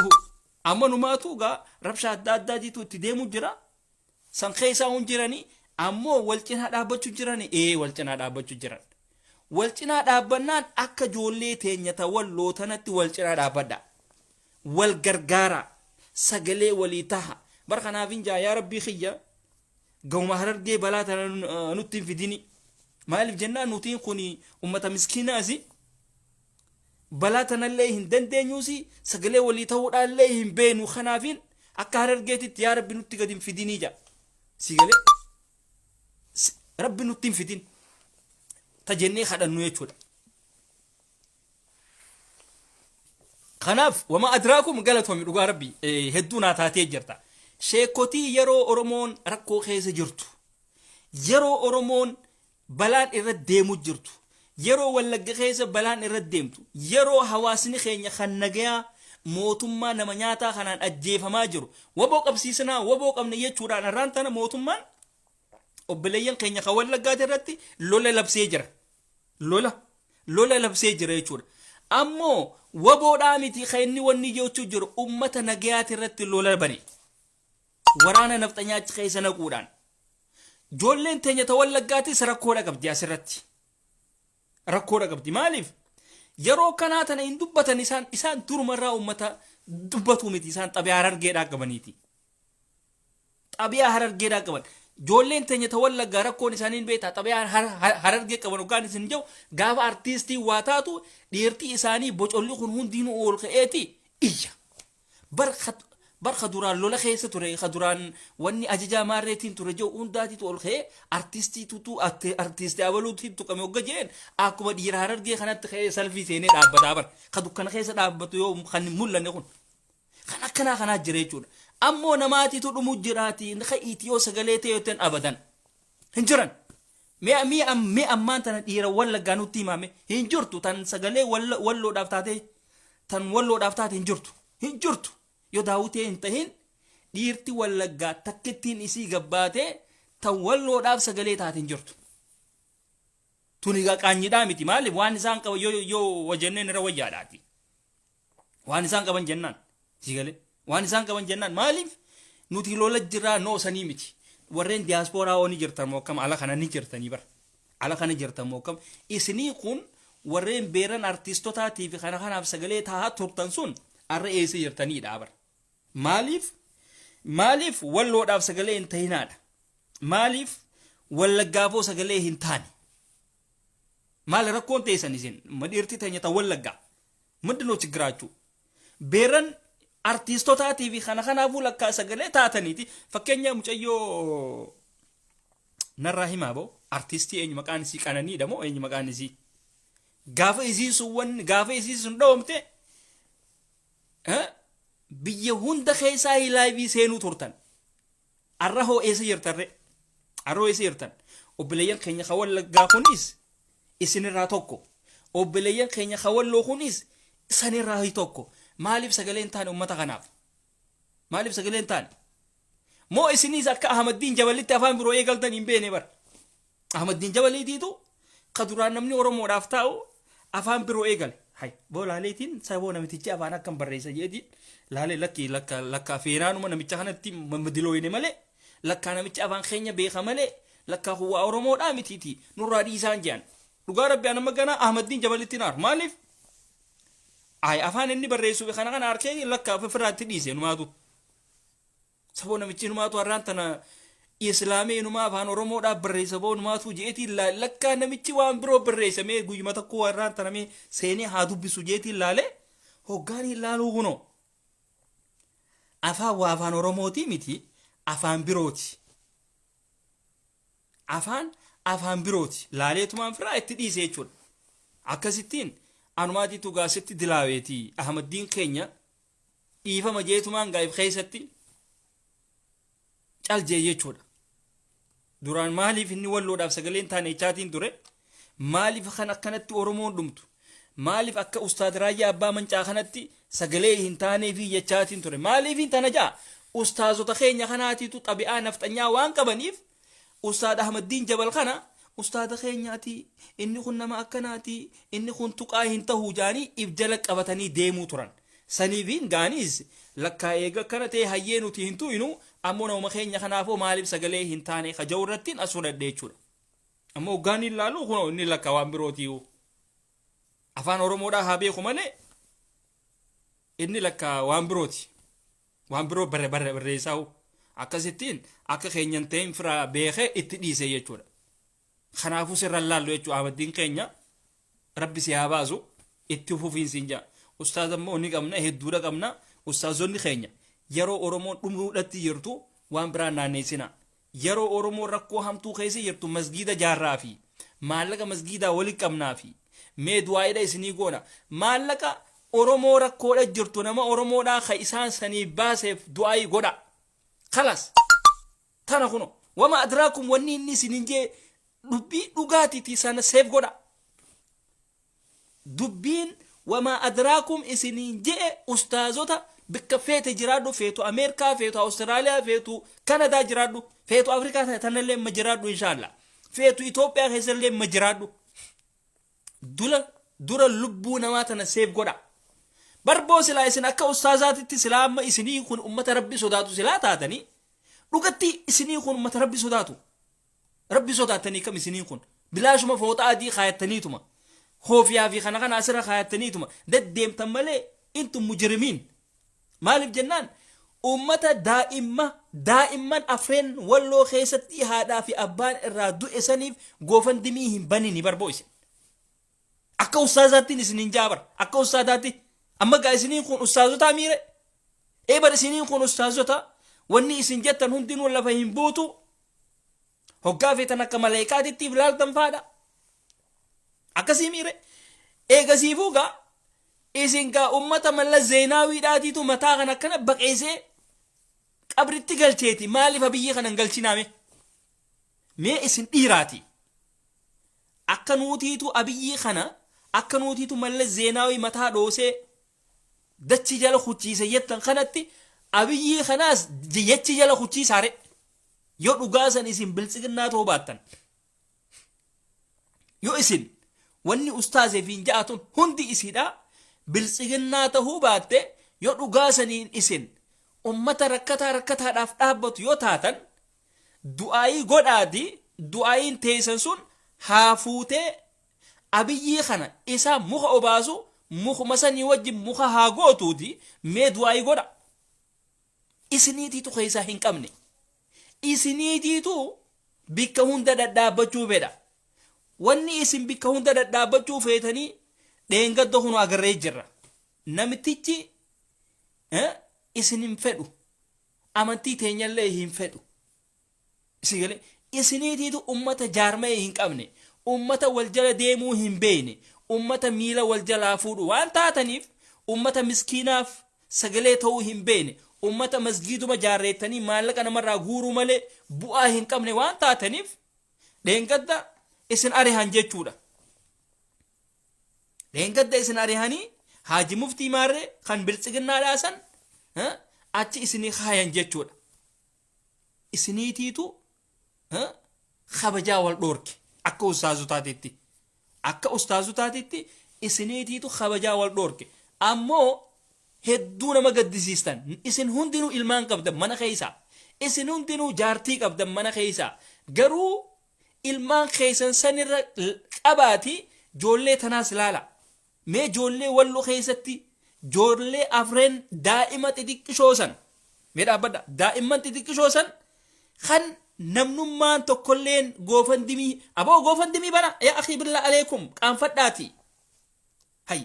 amma numaatu gaa rabsha adda addaatiitu itti deemu jira san keessaa hun jiranii ammoo wal cinaa dhaabbachuu jirani wal cinaa dhaabbachuu jiran wal cinaa dhaabbannaan akka ijoollee teenya ta walloo tanatti wal cinaa dhaabbadha wal gargaara sagalee walii taha bar kanaafin jaa yaa rabbii xiyya gawma harargee balaa tana nutti hin fidini maaliif jennaan nutiin kun ummata miskiinaasi balaa tanallee hin dandeenyuusi sagalee walii ta'uudhaallee hin beenu kanaafin akka harargeetitti yaa rabbi nutti gad hin fidinii jaa sigalee rabbi nutti hin fidin ta jennee kadhannu jechuudha kanaaf wama adraakum galatoomi dhugaa rabbi hedduu naa taatee jirta sheekotii yeroo oromoon rakkoo keessa jirtu yeroo oromoon balaan irra deemu jirtu yeroo wallagga keessa balaan irra deemtu yeroo hawaasni keenya kan nagayaa mootummaa nama nyaataa kanaan ajjeefamaa jiru waboo qabsiisanaa waboo qabne jechuudhaan irraan tana mootummaan obboleeyyan keenya kan wallaggaati irratti lola labsee jira lola labsee jira jechuudha ammoo waboodhaa miti kan inni wanni jechuu jiru ummata nagayaati irratti lola bane waraana nafxanyaachi keessa naquudhaan ijoolleen teenya ta wallaggaattis rakkoodha qabdi asirratti rakkoodha qabdi maaliif yeroo kanaa tana hin dubbatan isaan durumarraa ummata dubbatu miti isaan xabiyaa harargeedhaa qabaniiti xabiyaa harargeedhaa qaban ijoolleen teenya ta wallaggaa rakkoon isaaniin beektaa xabiyaa harargee qaban ogaan isin jiru gaafa artiistii waa taatu dhiirtii isaanii bocolli kun hundiinuu ol ka'eeti iyya barka duraan lola keessa ture duraan wanni ajajaa maarreetiin ture jiru hundaatiitu ol ka'ee artiistiitutu artiistii abaluutiin tuqame hogga jeen akkuma dhiira harargee kanatti ka'ee salfii seenee dhaabbataa bar ka dukkana keessa dhaabbatu yoo kan mul'anne kun kan akkanaa kanaa jira jechuudha ammoo namaatiitu dhumu jiraati ka'iiti yoo sagalee ta'e yoten abadan hin jiran mee ammaan tana dhiira wallaggaa nutti himame hin jirtu tan sagalee walloodhaaf taate hin jirtu yoo daawwitee hin tahin dhiirti wallaggaa takkittiin isii gabbaatee tan walloodhaaf sagalee taate hin jirtu tuni qaanyiidhaa miti maaliif waan isaan qaban yoo wajanneen irra wayyaadhaati waan isaan qaban jennaan sigalee waan isaan qaban jennaan maaliif nuti lola jirraa noosanii miti warreen diaaspooraa ooni jirtan moo akkam ala kana ni jirtanii bar ala kana jirtan moo akkam isinii kun warreen beeran artiistotaatii fi kanaaf sagalee taa'aa turtan sun arra eessa jirtaniidha bar maaliif walloodhaaf sagalee hin tahinaadha maaliif wallaggaafoo sagalee hin taane maal rakkoon teessan isin madhiirti teenya ta wallaggaa ምንድነው ችግራችሁ? ቤረን አርቲስቶታቲቪ ከናከናፉ ለካ ሰገሌ ታተኒቲ ፈከኛ ሙጨዮ ነራሂማቦ አርቲስቲ ኤኝ መቃንሲ ቀነኒ ደሞ ኤኝ መቃንሲ ጋፈ እዚ ሱወን ጋፈ እዚ ሱንዶምቴ ብየ ሁንደ ኸይሳይ ላይቪ ሴኑ ቱርተን አራሆ ኤሰ ይርተረ አሮ ኤሰ ይርተን ኦብለየን ከኛ ኸወል ጋኹኒስ ኢስንራ ቶኮ ኦብለየን ከኛ ኸወል ሎኹኒስ ሰንራ ሂቶኮ ማሊፍ ሰገሌን ታን ኡመታ ከናፍ ማሊፍ ሰገሌን ታን ሞ ኢስኒ ዘካ አህመዲን ጀበልቲ አፋን ብሮ ኤገልተን ኢምቤኔ በር አህመዲን ጀበልቲቱ ቀዱራን ነምኒ ኦሮሞ ዳፍታው አፋን ብሮ ኤገል hay bola letin sabo namitichi afana kan barreessa jedhi laale lakka feenaanuma namicha kanatti mamdiloo ine male lakka namicha afaan keenya beeka male lakka huwa oromoodha mititi nurraa dhiisaan jean dhugaa rabbi ana magana ahmadin jabalitti naar maalif ay afaan inni barreessu kana kana arkee lakka firaatti dhiise numaatu sabo namichi numaatu arrantana islaamee numa afaan oromoodha barreessa boo numaatu jeeti lakka namichi waan biroo barreessa mee guyyuma takko arrantana mee seenee haa dubbisu jeeti laale hoggaanii laaluu kuno afaan oromooti miti afaan birooti afaan birooti laaleetumaan firaa itti dhiise jechuudha akkasittiin anumaatiitu gaasitti dilaaweeti ahmaddiin keenya dhiifama jeetumaan gaa'if keessatti caljee jechuudha duraan maaliif inni walloodhaaf sagaleen taane chaatiin ture maaliif kan akkanatti oromoon dhumtu maaliif akka ustaad raayyaa abbaa mancaa kanatti sagalee hin taanee fi jechaatiin ture maaliif hin tana jaa ustaazota keenya kanaatiitu xabi'aa nafxanyaa waan qabaniif ustaad ahmaddiin jabal kana ustaada keenyaati inni kun nama akkanaati inni kun tuqaa hin tahuu jaanii if jala qabatanii deemuu turan saniifiin gaanis lakkaa eega kana ta'e hayyee nuti hin tu'inu ammoo nama keenya kanaafoo maaliif sagalee hin taane kajawurrattiin asuu dadheechuudha ammoo gaanii laaluu kunoo inni lakka waan birootiiyu afaan oromoodhaa haa beeku malee inni lakka waan birooti waan biroo barreessaa'u akkasittiin akka keenyan ta'in firaa beekee itti dhiise jechuudha kanaafuu sirra laallu jechuu ahmaddiin keenya rabbi si haa baasu itti fufiinsiin jaa ustaaz ammoo ni qabna hedduudha qabna ustaazonni keenya yeroo oromoon dhumuudhatti jirtu waan biraan naanneessina yeroo oromoon rakkoo hamtuu keessa jirtu masgiida jaarraa fi maallaqa masgiidaa walitti qabnaa fi mee du'aayidha isinii goona maallaqa oromoo rakkoodha jirtu nama oromoodhaa ka isaan sanii baaseef du'aayi godha kalas tana kuno wama adraakum wanni inni isinin jee dubbii dhugaatiti sana seef godha dubbiin wama adraakum isinin jee ustaazota bikka feete jiraadhu feetu ameerikaa feetu awustiraaliyaa feetu kanadaa jiraadhu feetu afrikaa tanallee ma jiraadhu inshallah feetu itoophiyaa keessallee ma jiraadhu dura lubbuu namaa tana seef godha barboo silaa isin akka ustaazaatitti silaa amma isinii kun ummata rabbi sodaatu silaa taatanii dhugatti isinii kun ummata rabbi sodaatanii kam isinii kun bilaashuma foota adii kaayattaniituma khoofiyaa fi kana asirra kaayattaniituma deddeemtan malee intum mujrimiin maaliif jennaan ummata daa'imman afreen walloo keessatti haadhaa fi abbaan irraa du'e saniif goofan dimii hin banini barboo isin akka ustaazaattiin isinin jaabar akka ustaadaatti amma gaa isiniin kun ustaazota miire eebar isiniin kun ustaazota wanni isin jettan hundinuu lafa hin buutu hoggaa feetan akka maleekaatitti ilaaltan faadha akkasii miire eegasiifuu gaa isin gaa ummata malla zeenaawiidhaatiitu mataa kan akkana baqeesee qabritti galcheeti maaliif biyyi kanan galchinaame mee isin dhiiraati akka nuutiitu abiyyi kana akka nuutiitu malla zeenaawii mataa dhoosee dachi jala kuchiise jettan kanatti abiyyi kanaas jechi jala kuchiisaare yoo dhugaasan isin biltsiginnaa ta'uu baattan yoo isin wanni ustaazee fi ja'atun hundi isiidha biltsiginnaa ta'uu baatte yoo dhugaasaniin isin ummata rakkataadhaaf dhaabbatu yoo taatan du'aayii godhaati du'aayiin teessan sun haa fuutee abiyyi kana isaa muka obaasu mukuma sanii wajjin muka haa gootuuti mee du'aayii godha isiniitiitu keessaa hin qabne isiniitiitu bikka hunda dhadhaabbachuu fedha wanni isin bikka hunda dhadhaabbachuu feetanii dheengadda kunu agarree jirra namtichi isin hin fedhu amantii teenyallee hin fedhu sigale isiniitiitu ummata jaarmee hin qabne ummata wal jala deemuu hin beekne ummata miila wal jalaa fuudhu waan taataniif ummata miskiinaaf sagalee ta'uu hin beekne ummata masgiiduma jaarreettanii maallaqa namarraa guuruu malee bu'aa hin qabne waan taataniif dheengadda isin arihan jechuudha. Dheengadda isin arihanii haaji muftii maarree kan biltsiginnaa dhaasan achi isinii kaayan jechuudha. Isiniitiitu kabajaa wal dhoorke akka ustaazotaatitti isiniitiitu kabajaa wal dhoorke ammoo hedduu nama gaddisiistan isin hundinuu ilmaan qabdan mana keessaa isin hundinuu jaartii qabdan mana keessaa garuu ilmaan keessan sanirra qabaati joollee tanaas laala mee joollee walloo keessatti joollee afreen daa'ima xixiqqishoo san mee dhaabbadha daa'imman xixiqqishoo san kan namnummaan tokkolleen goofandimii aboo goofandimii bana yaa akhi billah alaykum qaanfadhaati hay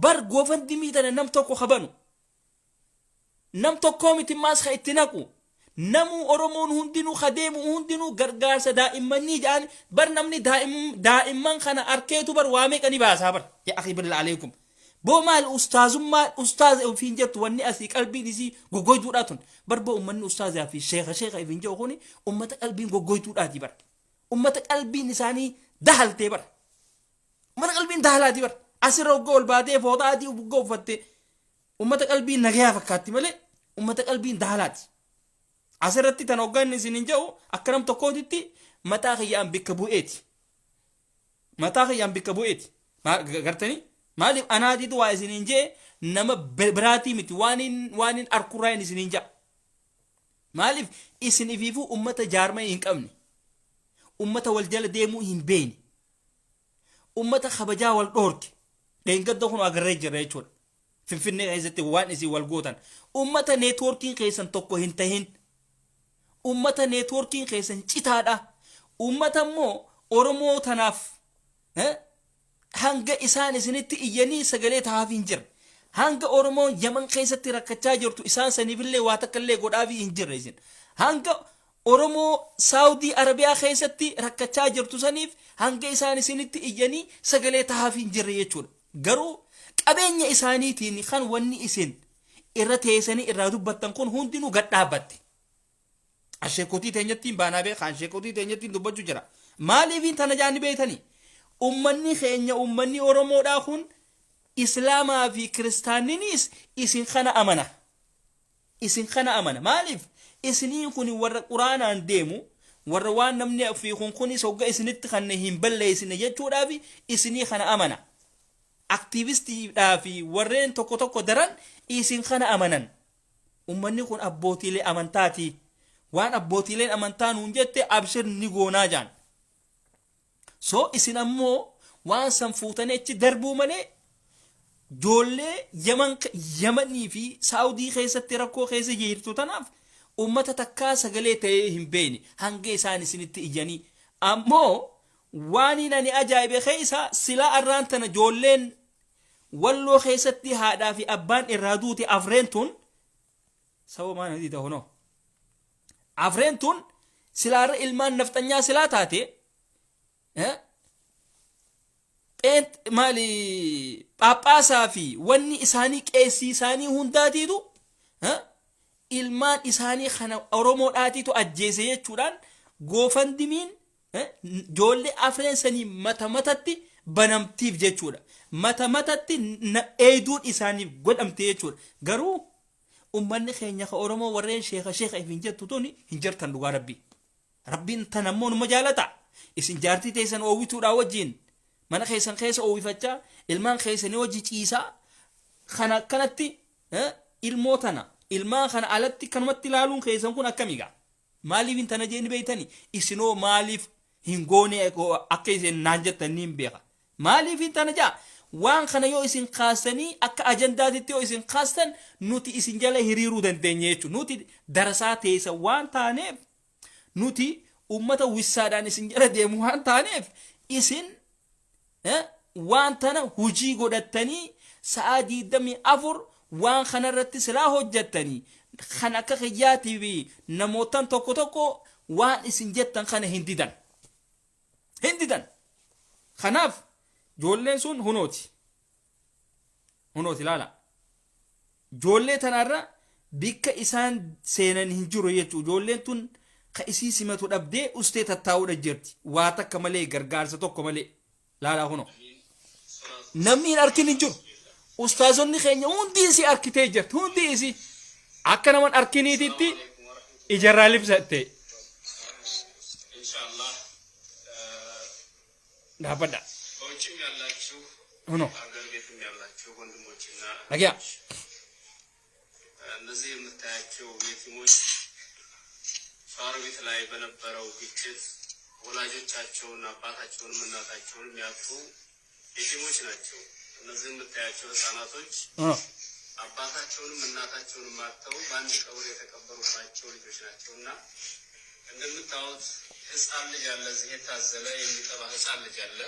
bar goofandimii tana nam tokko kabanu nam tokkoo miti maas ka itti naqu namu oromoon hundinuu kadeemu hundinuu gargaarsa daa'immanii jedhan bar namni daa'imman kana arkeetu bar waamee qani baasaa bar yaa akhi billah alaykum boo maal ustaaz ofiin jettu wanni asii qalbiin isii goggoytuudha tun bar boo ummanni ustaazaa fi sheeka ifin jedhu kuni ummata qalbiin goggoytuudhaati bar ummata qalbiin isaanii dahaltee bar ummata qalbiin dahalaati bar asirra oggoo ol baatee fooxaa adii uggoo uffatte ummata qalbiin nagayaa fakkaatti malee ummata qalbiin dahalaati asirratti tan hogganni isinin jedhu akka nam tokkootitti mataa kiyyaan bikka bu'eeti gartanii maaliif anaatiitu waa isinin jee nama biraatii miti waanin arkurraa isinin jaa maaliif isin ifiifuu ummata jaarmaa hin qabne ummata wal jala deemuu hin beekne ummata kabajaa wal dhoorke dheengadda kun agarree jirra jechuudha finfinnee keessatti waan isin wal gootan ummata neetwoorkiin keessan tokko hin tahin ummata neetwoorkiin keessan citaadha ummata immoo oromoo tanaaf hanga isaan isinitti iyyanii sagalee taa'aaf hin jirre hanga oromoon yaman keessatti rakkachaa jirtu isaan saniifillee waa takkallee godhaaf hin jirre isin hanga oromoo saawudii arabiyaa keessatti rakkachaa jirtu saniif hanga isaan isinitti iyyanii sagalee taa'aaf hin jirre jechuudha garuu qabeenya isaaniitiin kan wanni isin irra teessanii irraa dubbattan kun hundinuu gad dhaabbatte asheekotii teenyattiin baanaa beekaa asheekotii teenyattiin dubbachuu jira maaliifiin tana jaanni beeytanii ummanni keenya ummanni oromoodhaa kun islaamaa fi kiristaaniinis isin kana amana maaliif isiniin kun warra quraanaan deemu warra waan namni fi kunis hogga isinitti kanne hin balleessine jechuudhaaf isinii kana amana aktiivistiidhaa fi warreen tokko daran isin kana amanan ummanni kun abbootiilee amantaati waan abbootiileen amantaa nuun jette abshir ni goonaa jaan so isin ammoo waan san fuutanii achi darbuu malee joollee yamanii fi saawudii keessatti rakkoo keessa jirtu tanaaf ummata takkaa sagalee ta'ee hin beekne hanga isaan isinitti iyyanii ammoo waan ani ajaa'ibe keessa silaa arraan tana joolleen walloo keessatti haadhaa fi abbaan irraa duute afreen tun sababa maan adii ta'u no afreen tun silaarra ilmaan naftanyaa silaa taate maali phaaphaa fi wanni isaanii qeessii isaanii hundaatiitu ilmaan isaanii kana oromoodhaatiitu ajjeese jechuudhaan goofandimiin joollee afreen sanii matamatatti banamtiif jechuudha matamatatti eeduun isaaniif godhamte jechuudha garuu ummanni keenya ka oromoo warreen sheeka ifin jettu tuni hin jirtan dhugaa rabbiin tan ammoo numa jaalata isin jaartii teessan oowwituudhaa wajjiin mana keessan keessa oowwifachaa ilmaan keessanii wajji ciisaa kana akkanatti ilmoo tana ilmaan kana alatti kanumatti ilaaluun keessan kun akkamigaa maaliif intana jeeni beeytanii isinoo maaliif hin goone akka isin naan jettanii hin beeka maaliif intana jaa waan kana yoo isin kaastanii akka ajandaatitti yoo isin kaastan nuti isin jala hiriiruu dandeenya jechuudha nuti darasaa teessa waan taaneef nuti ummata wissaadhaan isin jala deemu waan taaneef isin waan tana hujii godhattanii sa'a 24 waan kanarratti silaa hojjettanii kan akka kiyyaatii fi namootan tokko tokko waan isin jettan kana hin didan kanaaf ijoolleen sun hunooti ilaala ijoollee tanarra bikka isaan seenan hin jiru jechuu ijoolleen tun ka isii simatu dhabdee ustee tattaa'uudha jirti waa takka malee gargaarsa tokko malee laala huno namni hin arkin hin jiru ustaazonni keenya hundi isii arkitee jirti hundi isii akka naman arkiniititti ijarraa libsatte dhaabadha ሁኖ አጊያ እነዚህ የምታያቸው የቲሞች ፋርቤት ላይ በነበረው ግጭት ወላጆቻቸውና አባታቸውንም እናታቸውንም ያጡ የቲሞች ናቸው። እነዚህ የምታያቸው ህፃናቶች አባታቸውንም እናታቸውንም አጥተው በአንድ ቀብር የተቀበሩባቸው ልጆች ናቸውና እንደምታዩት ህፃን ልጅ አለ፣ እዚህ የታዘለ የሚጠባ ህፃን ልጅ አለ።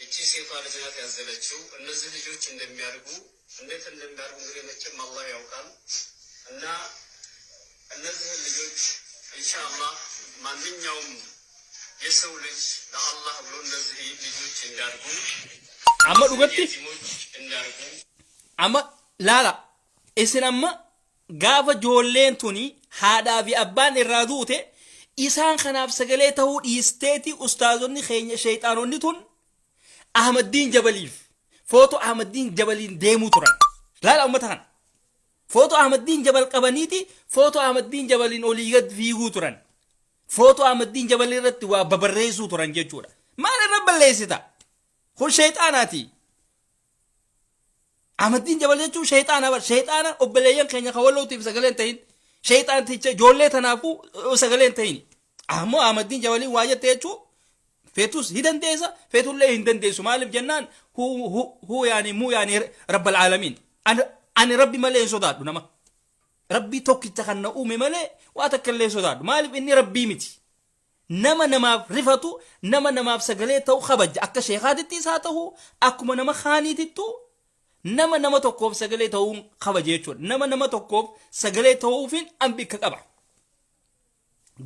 እቺ ሴቷ ልጅ ናት ያዘለችው። እነዚህ ልጆች እንደሚያርጉ እንዴት እንደሚያርጉ እንግዲህ መቼም አላህ ያውቃል። እና እነዚህ ልጆች ኢንሻአላህ ማንኛውም የሰው ልጅ ለአላህ ብሎ እነዚህ ልጆች እንዳርጉ አመዱገቲ እንዳርጉ አማ ላላ እስናማ ጋፈ ጆሌን ቱኒ ሃዳፊ አባን ኢራዱቴ ኢሳን ከናፍ ሰገሌ ተው ዲስቴቲ ኡስታዞኒ ኸኛ ሸይጣኖኒ ቱን አህመዲን ጀበሊፍ ፎቶ አህመዲን ጀበሊን ደሙ ቱራን ላላ ኡመታን ፎቶ አህመዲን ጀበል ቀበኒቲ ፎቶ አህመዲን ጀበሊን ኦሊገድ ፊጉ ቱራን ፎቶ አህመዲን ጀበል ረቲ ዋ በበሬሱ ቱራን ጀቹዳ ማን ረበለይሲታ ሁን ሸይጣናቲ አህመዲን ጀበል ጀቹ ሸይጣና በር ሸይጣና ኦበለየን ከኛ ከወሎቲ ሰገሌን ተይን ሸይጣን ትቼ ጆሌ ተናፉ ሰገሌን ተይን አህሞ አህመዲን ጀበሊን ዋጀት ጀቹ ፌቱስ ሂደንዴሳ ፌቱለ ሂደንዴሱ ማለፍ ጀናን ሁ ያኒ ሙ ያኒ ረብ العالمين አን ረቢ መለ ሶዳዱ ነማ ረቢ ቶክቻ ከነ ኡሜ መለ ዋተከለ ሶዳዱ ማለፍ እኒ ረቢ ሚቲ ነማ ሪፈቱ ነማ ሰገሌ ተው ኸበጅ አከ ሼኻቲቲ ሳተሁ አኩመ ነማ ኻኒቲቱ ነማ ተኮፍ ሰገሌ ተው ኸበጀቹ ነማ ተኮፍ ሰገሌ ተውፊን አንቢከ ቀባ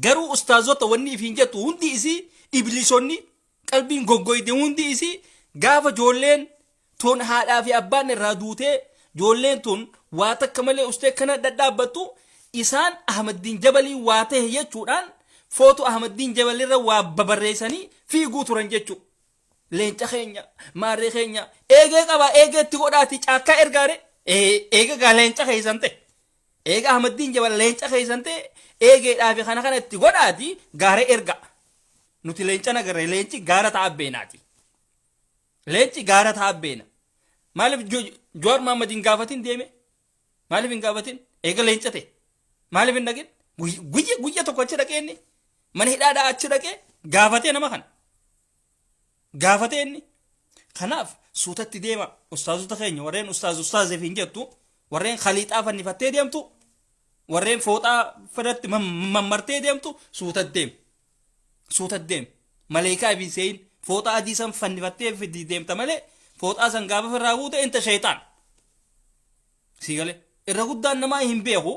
ገሩ ኡስታዞተ ወኒ ፊንጀቱ ሁንዲ ኢሲ ኢብሊሶኒ ቀልቢን ጎጎይደ ሁንዲ ኢሲ ጋፈ ጆሌን ቶን ሃዳፊ አባን ራዱቴ ጆሌን ቶን ዋተ ከመለ ኡስቴ ከነ ደዳበቱ ኢሳን አህመዲን ጀበሊ ዋተ የቹዳን ፎቶ አህመዲን ጀበሊ ረዋ በበሬሰኒ ፊጉ ቱረን ጀቹ ሌንጫ ኸኛ ማሬ ኸኛ ኤጌ ቀባ ኤጌ ትቆዳቲ ጫካ ኤርጋሬ ኤጌ ጋ ሌንጫ ኸይሰንቴ ኤጌ አህመዲን ጀበል ሌንጫ ኸይሰንቴ ኤጌ ዳፊ ከነ ትቆዳቲ ጋሬ ኤርጋ nuti leenca nagare leenci gaara taabbenaati leenci gaara taabbeena maalif joor mamadin gaafatin deeme maalif hin gaafatin eega leencate maalif hin dhaqin guyya tokko achi dhaqeenni mana hidhaadhaa achi dhaqee gaafatee nama kana gaafatee inni kanaaf suutatti deema ustaazota keenya warreen ustaazeef hin jettu warreen khaliixaa fannifattee deemtu warreen fooxaa fedhatti mammartee deemtu suutatti deema suuta deem maleekaa ibin seyin fooxaa adii san fannifattee fidii deemta malee fooxaa san gaafa firraa buute inta shaytaan sigale irra guddaan namaa hin beeku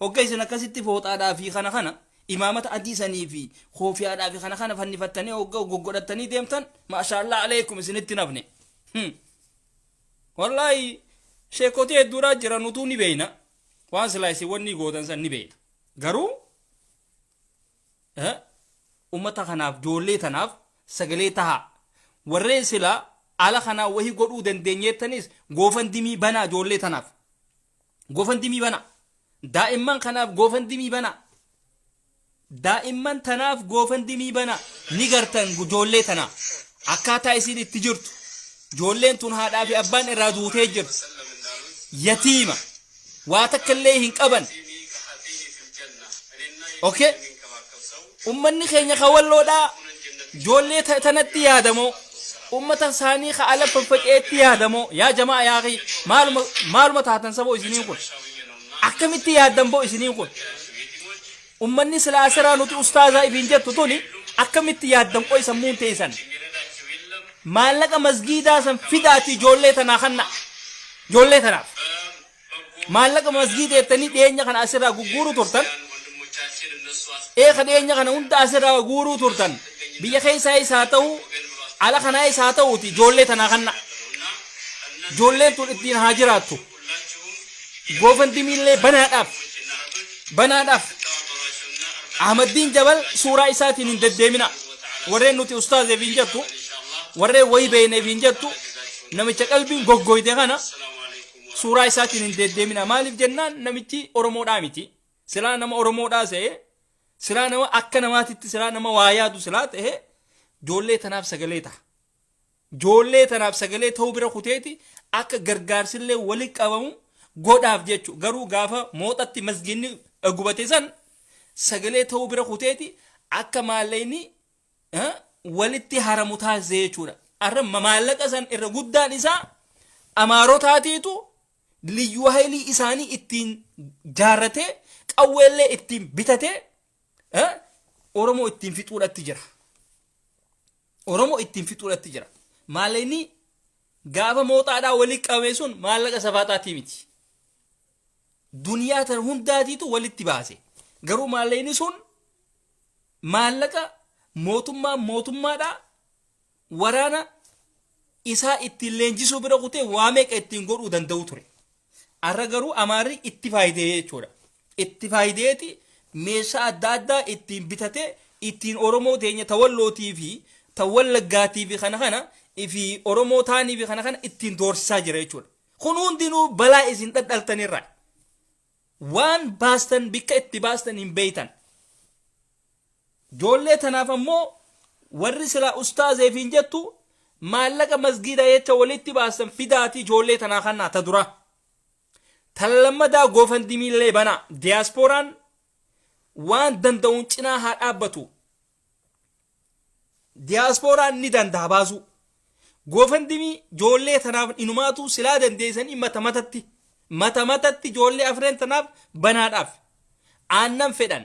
hogga isin akkasitti fooxaadhaa fi kana imaamata adii sanii fi koofiyaadhaa fi kana fannifattanii hogga goggodhattanii deemtan maashaallah aleekum isinitti nafne wallaahi sheekotii hedduuraa jira nutuu ni beeyna waan silaa isin wanni gootan san ni beeyna garuu ummata kanaaf joollee tanaaf sagalee taha warreen sila ala kana wahi godhuu dandeenyeettanis goofandimii banaa joollee tanaaf goofandimii banaa daa'imman kanaaf goofandimii banaa daa'imman tanaaf goofandimii banaa ni gartan joollee tanaa akkaataa isin itti jirtu joolleen tun haadhaa fi abbaan irraa duutee jirtu yatiima waa takka illee hin qaban okay ummanni keenya kawalloodhaa joollee tanatti yaadamoo ummata isaanii ka ala faffaqeetti yaadamoo yaa jamaa yaa akhi maaluma taatan saboo isiniin kun akkamitti yaaddan boo isiniin kun ummanni silaa asiraa nuti ustaazaa ifin jettu tuni akkamitti yaaddan qoy sammuun teessan maallaqa masgiidaa san fidaati joollee tanaa kanna ijoollee tanaaf maallaqa masgiida jettanii dhiyeenya kana asirraa gurguruu turtan ka dhiyeenya kana hunda asirraa gurguruu turtan biyya keessaa isaa ta'u ala kanaa isaa ta'uuti ijoollee tanaa kanna ijoolleen tun ittiin haa jiraattu goofandimiillee banaadhaaf Ahmaddiin Jabal suuraa isaatiin hin deddeemina warreen nuti ustaazeef hin jettu warreen wayii beeyneef hin jettu namicha qalbiin goggoyte kana suuraa isaatiin hin deddeemina maaliif jennaan namichi Oromoodhaa miti silaa nama Oromoodhaa se'e silaa nama akka namaatitti silaa nama waa yaadu silaa ta'e ijoollee tanaaf sagalee ta'a ijoollee tanaaf sagalee ta'uu bira kuteeti akka gargaarsillee walitti qabamu godhaaf jechu garuu gaafa mooxatti masgiinni gubate san sagalee ta'uu bira kuteeti akka maallaqni walitti haramu taasise jechuudha arra maallaqa san irra guddaan isaa amaarotaatiitu liyyuu haylii isaanii ittiin jaarratee qawweellee ittiin bitatee Oromoo ittiin fixuudhatti jira maallaqni gaafa mooxaadhaa walitti qabame sun maallaqa safaataatii miti duniyaa tan hundaatiitu walitti baase garuu maallaqni sun maallaqa mootummaadhaa waraana isaa ittiin leenjisuu bira kutee waa meeqa ittiin godhuu danda'u ture arra garuu amaarri itti faayidee jechuudha itti faayideeti meeshaa adda addaa ittiin bitatee ittiin Oromoo teenya tawallootii fi tawallaggaatii fi kana fi Oromoo taanii fi kana ittiin doorsisaa jira jechuudha kun hundinuu balaa isin dhadhaltanirraa waan baastan bikka itti baastan hin beeytan ijoollee tanaaf ammoo warri silaa ustaazeef hin jettu maallaqa masgiida jecha walitti baastan fidaati ijoollee tanaa kannaa ta dura tan lammadaa goofandimiillee banaa diyaaspooraan waan danda'uun cinaa haa dhaabbatu diyaaspooraan ni danda'a baasu goofandimii ijoollee tanaaf inumaatu silaa dandeessanii mata-matatti ijoollee afreen tanaaf banaadhaaf aannan fedhan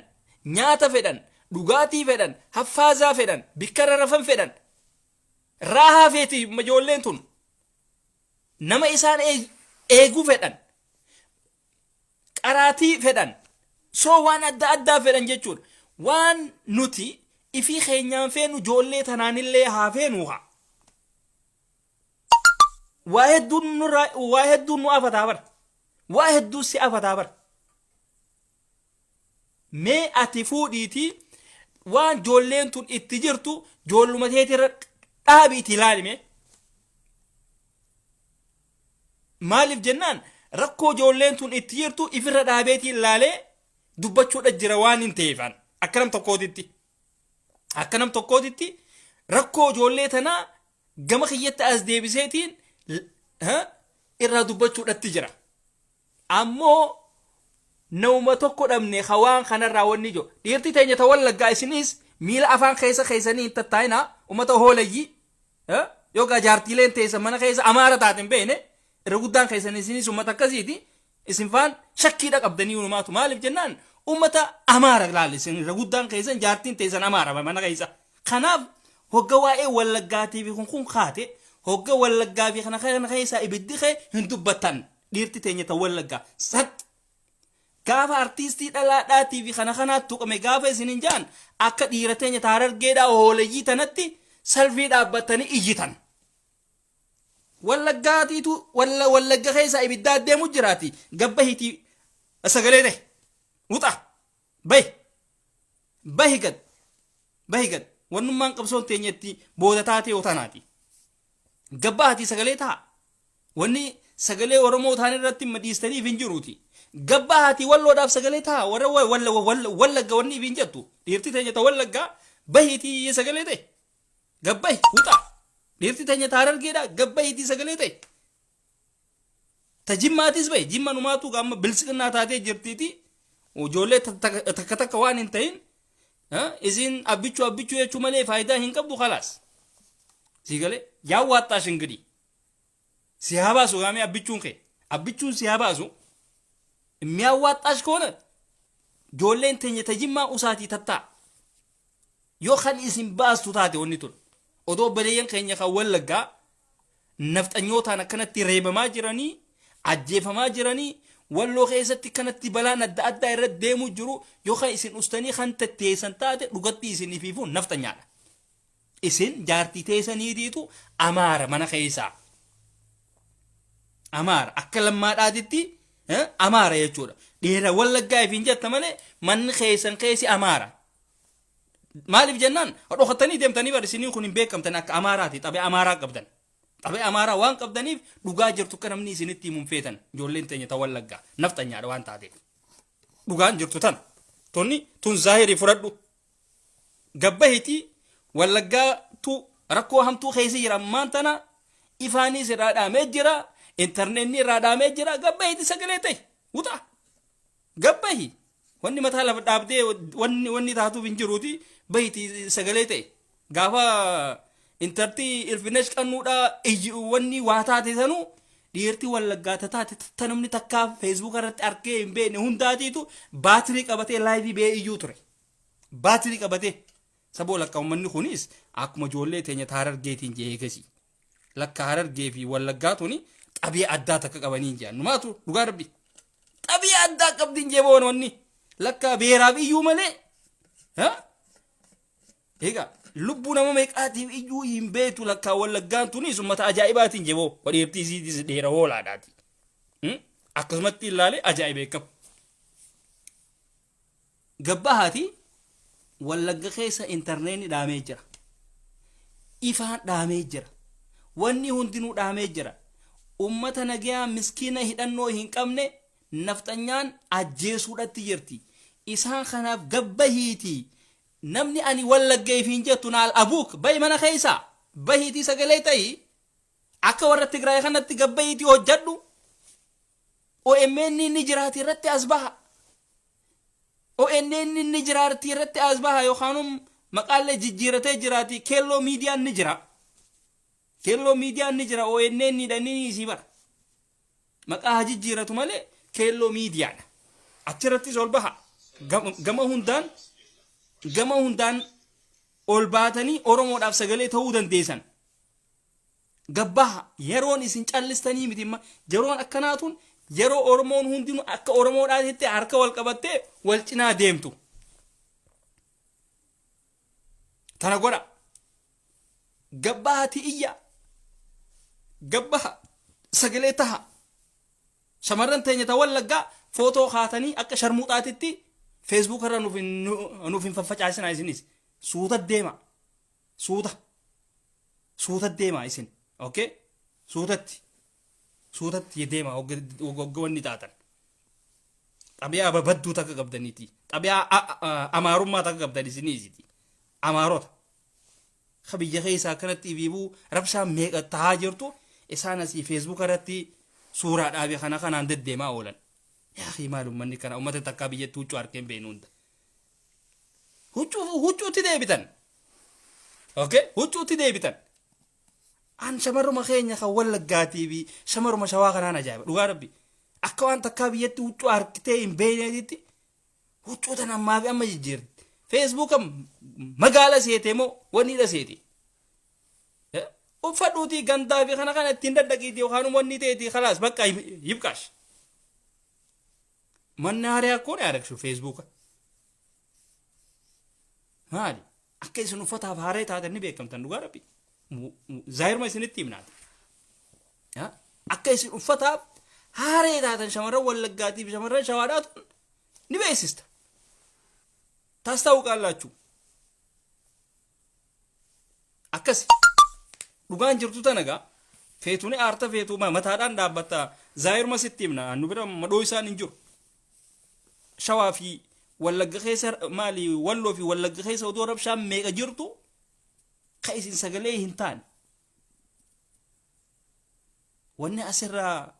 nyaata fedhan dhugaatii fedhan haffaazaa fedhan bikkarra rafan fedhan raahaa feeti ijoolleen tun nama isaan eeguu fedhan qaraatii fedhan soo waan adda addaa fedhan jechuudha waan nuti ifii keenyaan feenu ijoollee tanaanillee haa feenuuha waa hedduun nu afataa bara waa hedduu si afataa bara mee ati fuudhiitii waan ijoolleen tun itti jirtu ijoolluma teetirra dhaabi itti ilaalime maaliif jennaan rakkoo ijoolleen tun itti jirtu ifirra dhaabeetii ilaalee dubbachuudha jira waan hin ta'eefan akka nam tokkootitti rakkoo ijoollee tanaa gama kiyyatti as deebiseetiin irraa dubbachuudhatti jira ammoo nauma tokko dhabne hawaan kanarraa wanni jo dhiirti teenya ta wallaggaa isinis miila afaan keessanii hin tattaa'ina ummata hoolayyi yookaan jaartiileen teessa mana keessa amaara taateen beene irra guddaan keessan isinis ummata akkasiiti isin faan shakkiidha qabdanii uumaatu maaliif jennaan ummata amaara ilaali isin irra guddaan keessan jaartiin teessan amaara mana keessa kanaaf hogga waa'ee wallaggaatiif kun kaate hogga wallaggaa fi kana keessa ibiddi kee hin dubbatan dhiirti teenya ta wallaggaa sat gaafa artiistii dhalaadhaatii fi kana tuqame gaafa isin hin jaan akka dhiira teenya taarargeedhaa hooleyyii tanatti salfii dhaabbatanii iyyitan wallaggaatiitu wallagga keessa ibiddaa deemu jiraati gabba hitii sagalee ta'e wuxa bahi gad wannummaan qabsoon teenyatti booda taatee otanaati gabba hatii sagalee ta'a wanni sagalee Oromoo taan irratti madhiistaniif hin jiruuti gabba hatii walloodhaaf sagalee ta'a warra wallagga wanni hin jettu dhiirti teenya ta wallaggaa bahiitii sagalee ta'e gabbahi wuxa dhiirti teenya taarargeedha gabbahiitii sagalee ta'e ta jimmaatis bahi jimma numaatu amma bilisiqinnaa taatee jirtiiti ijoollee takka waan hin ta'in isin abbichuu jechuu malee faayidaa hin qabdu khalaas ሲገለ ያዋጣሽ እንግዲህ ሲያባሱ ጋሚ አብቹን ሲያባሱ የሚያዋጣሽ ከሆነ ጆሌን ተጅማ ኡሳቲ ተታ ዮኸን ኢሲን ባስቱ ታቴ ወኒቱን ኦዶ በለየን ከኛ ከወለጋ ነፍጠኞታ ነከነት ሬበማ ጅራኒ ajjeefamaa jiranii walloo keessatti kanatti balaan adda addaa irratti deemu jiru yookaan isin ustanii kan tatteessan taate dhugatti isiniifiifuu naftanyaadha. Isin jaartii teessaniitiitu amaara mana keessaa. Amaara akka lammaadhaatitti amaara jechuudha. Dhiira wallaggaa ifiin jetta malee manni keessan keessi amaara. Maaliif jennaan dhokatanii deemtanii bar isiniin kun hin beekamtan akka amaaraati xabee amaaraa qabdan. Xabee amaaraa waan qabdaniif dhugaa jirtu akka namni isinitti himuun feetan ijoolleen teenya ta wallaggaa naftanyaadha waan taateef. Dhugaan jirtu tan tun zaahirii fudhadhu. Gabbahitii wallaggaatu rakkoo hamtuu keessa jira ammaan tana ifaanis irraa dhaamee jira intarneetni irraa dhaamee jira gabbahitii sagalee ta'e wuxa. Gabbahi wanni mataa lafa dhaabdee wanni taatuuf hin jiruuti bahitii sagalee ta'e gaafa intartii ilfinesh qannuudha wanni waa taate sanuu dhiirtii wallaggaa taate ta namni takkaa feesbuuk irratti arkee hin beekne hundaatiitu baatirii qabatee laayivii bee iyyuu ture. Baatirii qabatee saboo lakka uummanni kunis akkuma ijoollee teenya Harargeetiin jee eegasi. Lakka Harargee fi wallaggaa tuni xabii addaa takka qabanii jiran numaatu dhugaa rabbi. Xabii addaa qabdiin jee boon wanni lakka beeraaf iyyuu malee egaa lubbuu nama meeqaatiif iyyuu hin beetu lakka wallaggaan tunis uummata ajaa'ibaatiin jee boo wadheertiisiitis dheera hoolaadhaati. Akkasumatti ilaalee ajaa'ibee qaba. Gabbahaati wallagga keessa intarneetni dhaamee jira. Ifaan dhaamee jira. Wanni hundinuu dhaamee jira. Uummata nagayaa miskiina hidhannoo hin qabne naftanyaan ajjeesuudhatti jirti. Isaan kanaaf gabbahiiti. Namni ani wallaggeef hin jettu naal abuuk bahi mana keessaa bahiitii sagalee ta'ii akka warra Tigraay kanatti gabbahiitii hojjadhu OMN ni jiraati irratti as baha. ONN ni jiraati irratti as baha yookaan maqaalee jijjiiratee jiraati keelloo miidiyaan ni jira. Keelloo miidiyaan ni jira ONN ni dhanii si bara. Maqaa jijjiiratu malee keelloo miidiyaadha. Achirrattis ol baha. Gama hundaan ol baatanii Oromoodhaaf sagalee ta'uu dandeessan. Gabbaha yeroon isin callistanii miti yeroon akkanaatuun yeroo Oromoon hundinuu akka Oromoodhaatitti harka wal qabattee wal cinaa deemtu. Tana godha. Gabbahati iyya. Gabbaha sagalee taha. Shamarran teenya ta wallaggaa footoo kaatanii akka sharmuuxaatitti Facebook irra nuuf hin faffacaasinaa isinis. Suuta deema. Suuta deema isin. Okay? Suutatti deema hogganni taatan. Xabiyaa badduu takka qabdaniiti. Xabiyaa amaarummaa takka qabdan isiniisiti. Amaarota. Kabiyya keessaa kanatti biibuu rabshaan meeqa tahaa jirtu isaan asii Facebook irratti suuraa dhaabee kanaan deddeemaa oolan. Yaa maalum manni kana uummata takkaa biyyatti huccuu harkeen beenu hunda. Huccuutti deebitan. Okay? Huccuutti deebitan. An shamarruma keenya kan wallaggaatii fi shamarruma shawaa kanaan ajaa'iba. Dhugaa rabbi. Akka waan takkaa biyyatti huccuu harkitee hin beekneetitti huccuu tan ammaa fi amma jijjiirti. Facebook magaala seete moo wanniidha seete. Uffadhuutii gandaa fi kana ittiin daddaqiiti yookaan wanni ta'eeti khalaas bakka yibqaash. Manni haaree akkoon yaadakshu Facebook. Maali? Akka isin uffataaf haaree taatan ni beekamtan dhugaa rabbi. Zaahiruma isinitti himnaata. Akka isin uffataaf haaree taatan shamarran wallaggaatii fi shamarran shawaadhaatu ni beeksista. Tas ta'uu qallaachuu. Akkasi. Dhugaan jirtu tanagaa feetuun aarta feetuu mataadhaan dhaabbatta zaahiruma sitti himna nu bira madoo isaan hin jiru. Shawaa fi wallagga keessa maali walloo fi wallagga keessa odoo rabshaan meeqa jirtu ka isin sagalee hin taane. Wanni asirraa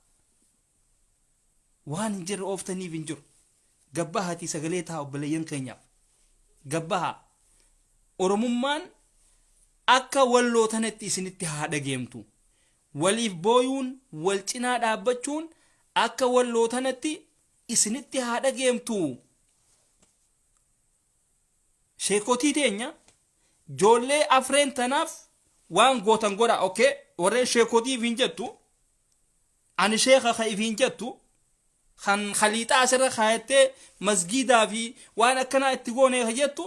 waan hin jirre ooftaniif hin jiru. Gabbahati sagalee taa obboleeyyan keenyaaf. Gabbaha Oromummaan akka walloo tanatti isinitti haa dhageemtu. Waliif booyuun wal cinaa dhaabbachuun akka walloo tanatti isinitti haa dhageemtu. Sheekotii teenya joollee afreen tanaaf waan gootan godha. Okay? Warreen sheekotiif hin jettu ani sheekha khayfiin jettu kan khaliixaa asirra kaayyattee masgiidaa fi waan akkanaa itti goone jettu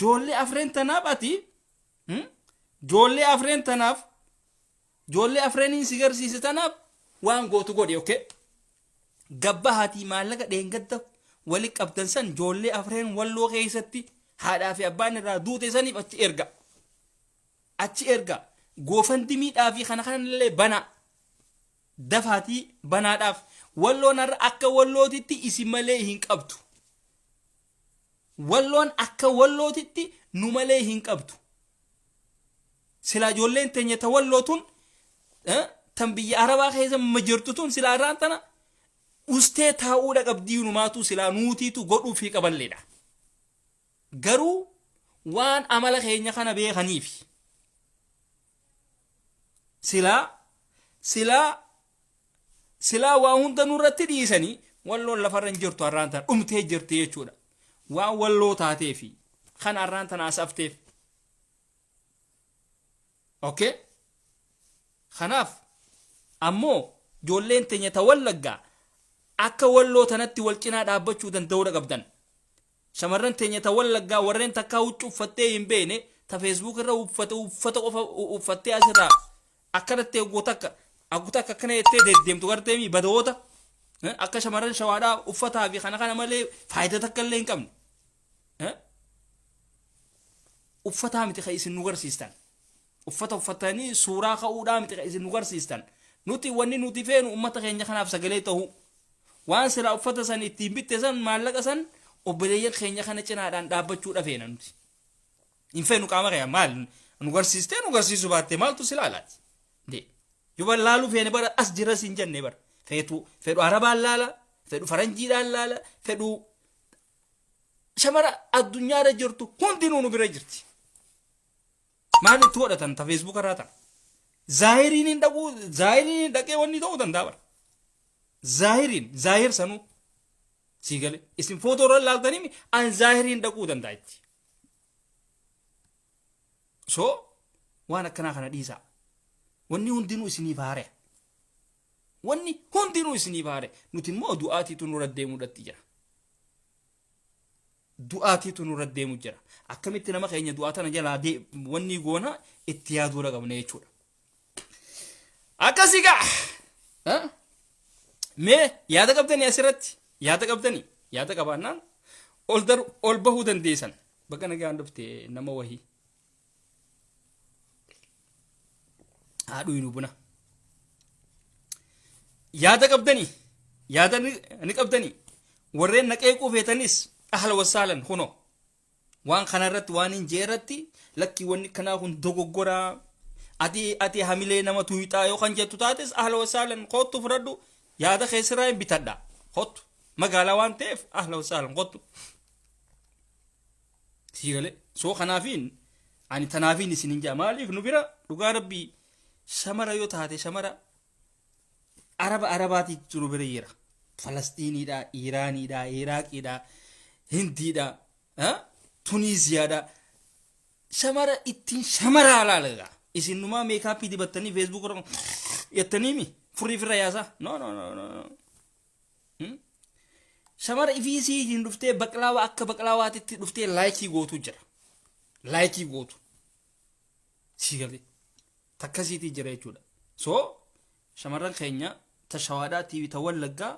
joollee afreen tanaaf ati joollee afreen tanaaf joollee afreeniin si garsiise tanaaf waan gootu godhe okay gabba hatii maallaqa dheengadda wali qabdan san joollee afreen walloo keessatti haadhaa fi abbaan irraa duute saniif achi erga goofandimiidhaa fi kana kanallee bana dafaatii banaadhaaf walloon har'a akka wallootitti isin malee hin qabdu walloon akka wallootitti nu malee hin qabdu sila ijoolleen teenya ta wallootun tan biyya arabaa keessa majirtutun sila irraan tana ustee taa'uudha qabdii numaatu sila nuutiitu godhuu fi qaballeedha garuu waan amala keenya kana beekaniif silaa waa hunda nurratti dhiisanii walloon lafarran jirtu har'aan tana dhumtee jirti jechuudha waan walloo taatee fi kan har'aan tana asafteef okay kanaaf ammoo joolleen teenya ta wallaggaa akka walloo tanatti wal cinaa dhaabbachuu danda'uudha qabdan shamarran teenya ta wallaggaa warreen takkaa huccuu uffattee hin beene ta feesbuuk irra uffata qofa uffattee asirraa akkanatti eeggoota akka kana jettee deddeemtu gartee mi badoota akka shamarran shawaadhaa uffataa fi kana malee faayidaa takka illee hin qabne uffataa miti kan isin nu garsiistan uffata uffatanii suuraa ka'uudhaa miti kan isin nu garsiistan nuti wanni nuti feenu ummata keenya kanaaf sagalee ta'u waan sila uffata san ittiin bitte san maallaqa san obboleeyyan keenya kana cinaadhaan dhaabbachuudha feena nuti hin feenu qaama kee maal nu garsiistee nu garsiisu baattee maaltu si laalaati de yuba laalu feene bara as jira sin jenne bara fedhu arabaan laala fedhu faranjiidhaan laala fedhu shamara addunyaarra jirtu hundinuu nu bira jirti maal itti godhatan ta feesbuuk irraa tan zaahiriin dhaqee wanni ta'uu danda'a bara zaahir sanuu sigale isin footoo irra laaltanii an zaahiriin dhaquu danda'a itti so waan akkanaa kana dhiisaa wanni hundinuu isiniif haare wanni hundinuu isiniif haare nuti immoo du'aatiitu nurra deemuudhatti jira du'aatiitu nurra deemu jira akkamitti nama keenya du'aa tana jalaa wanni goona itti yaaduudha qabna jechuudha akkasii gaa mee yaada qabdanii asirratti yaada qabaannaan ol bahuu dandeessan bakka nagaan dhufte nama wahii haadhu hin buna yaada ni qabdanii warreen naqee quufeetanis ahla wasaalan huno waan kanarratti waan hin jeerratti lakki wanni kanaa kun dogoggoraa ati hamilee nama tuyixaa yookaan jettu taates ahla wasaalan kottu fudhadhu yaada keessirraa hin bitadha kottu magaalaa waan ta'eef ahla wasaalan kottu siigale soo kanaafiin ani tanaafiin isin hin jaa maaliif nu bira dhugaa rabbii shamara yoo taate shamara arabaati jiru bira jira falastiiniidha iiraaniidha iraaqiidha hindiidha tuniisiyaadha shamara ittiin shamara alaalaga isinnumaa meekaappii dibattanii feesbuuk irra yettaniimi furii firra yaasa no shamara ifiisii hin dhuftee baqlaawaa akka baqlaawaatitti dhuftee laayikii gootu jira laayikii gootu sigalee takkasiitii jira jechuudha so shamarran keenya tashawaadhaa tiivi ta wallaggaa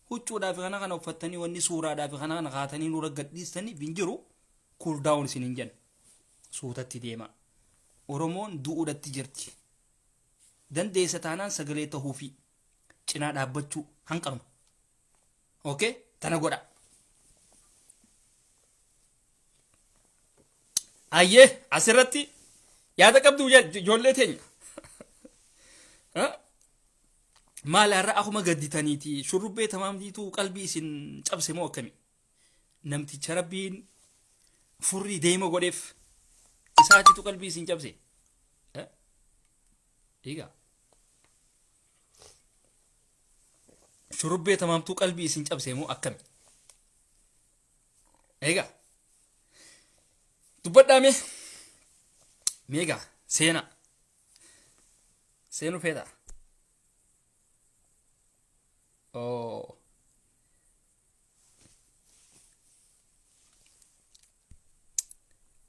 huccuudhaaf kana uffattanii wanni suuraadhaaf kana kaatanii nurra gadhiistanii hin jiru cool down isin hin jennu suutatti deema oromoon du'uudhatti jirti dandeessa taanaan sagalee tahuu fi cinaa dhaabbachuu hanqarma okay tana godha ayyee asirratti yaada qabdu ijoollee teenya maal har'a akkuma gadditaniiti shurrubbee tamaamtiitu qalbii isin cabse moo akkami namticha rabbiin furrii deema godheef isaatiitu qalbii isin cabse egaa shurrubbee tamaamtuu qalbii isin cabse moo akkami egaa dubbadhaame meegaa seenuu feeta أوه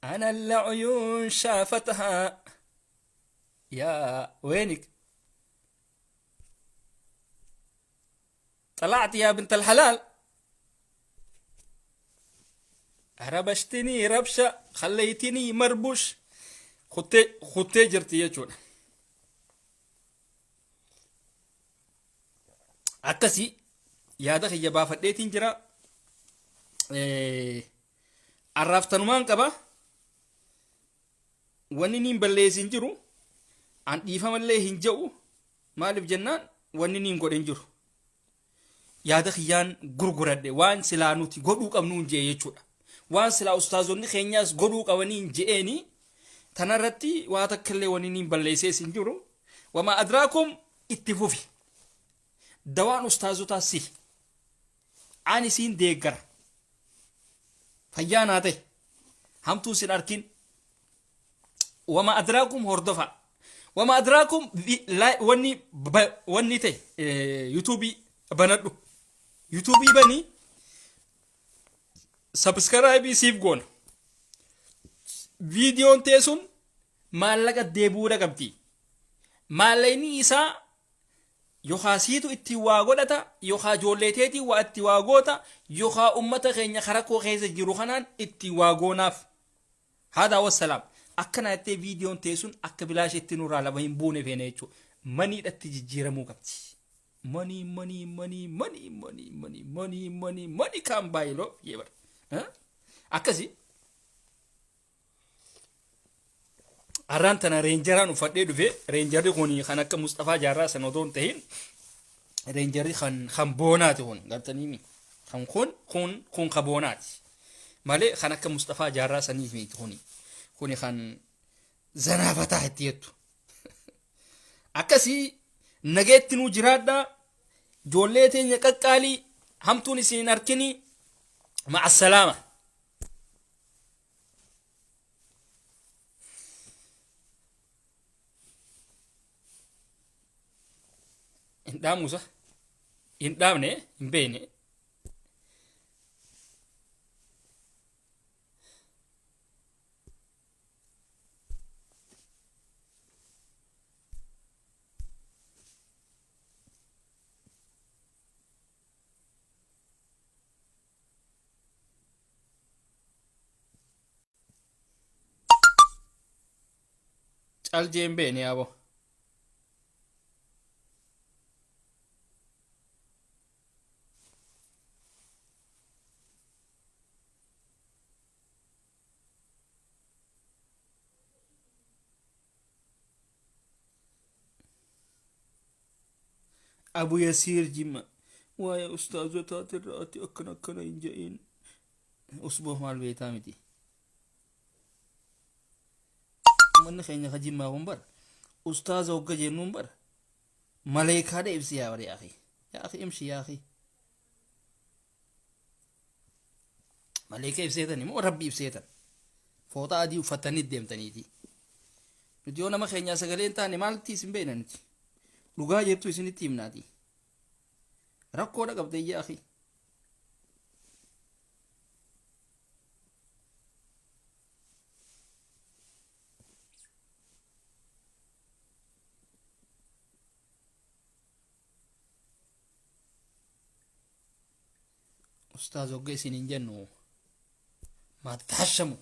أنا اللي عيون شافتها يا وينك طلعت يا بنت الحلال ربشتني ربشة خليتني مربوش خطي جرتي يجون أكسي يا دخي يبا فديتين جرا عرفتنمان قبا ونين بليسين جرو an dhiifamallee hin je'u maaliif jennaan wanni niin godhen jiru yaada kiyyaan gurguradhe waan silaa nuti godhuu qabnu hin je'e jechuudha waan silaa ustaazonni keenyaas godhuu qabanii hin je'eeni tanarratti waa takkallee wanni niin balleessees hin jiru wama adraakum itti fufi dawaan ustaazotaa si ani siin deeggara fayyaa naa ta'e hamtuu sin arkin wama adraakum hordofa وما أدراكم وني تي يوتيوبي بندو يوتيوبي بني سبسكرايبي سيف جون فيديو تيسون ما لقى ديبورا كمتي ما ليني إسا يوخا سيتو اتواغو دتا يوخا جوليتيتي واتواغو تا يوخا أمتا خينيا خرقو خيزة جروخنان اتواغو ناف هذا هو السلام akkana itti viidiyoon teessun akka bilaashetti nurraa lama hin buune feene jechuudha maniidhatti jijjiiramuu qabdi manii kan baay'iloo yebar akkasi arraan tana reenjaraan uffadhee dhufe reenjarri kun kan akka Mustafaa Jaarraa san otoo hin ta'in reenjarri kan boonaati kun gartanii kun kan boonaati malee kan akka Mustafaa Jaarraa saniif miti kuni kuni kan zanaafataa itti jettu akkasii nageetti nu jiraadha joollee teenya qaqqaalii hamtuun isin arkini ma'a salaama hin dhaamusa hin dhaamne hin beene Aljeen beene abo Abu Yasir Jimma waaya ustaazotaati irraati akkana hin je'in usbuh maal beetaa miti manni keenya ka jimmaa kun bar ustaaza hogga jennuun bar maleekaadha ibsi yaa bare yaa akhi imshi yaa akhi maleeka ibseetan immoo rabbi ibseetan foota adii uffatanii deemtaniiti nuti yoo nama keenyaa sagalee hin taane maalti isin beeknaniti dhugaa jettu isinitti himnaati rakkoodha qabdee yaa akhi ustaaz hogga isin hin jennu ما تحشموا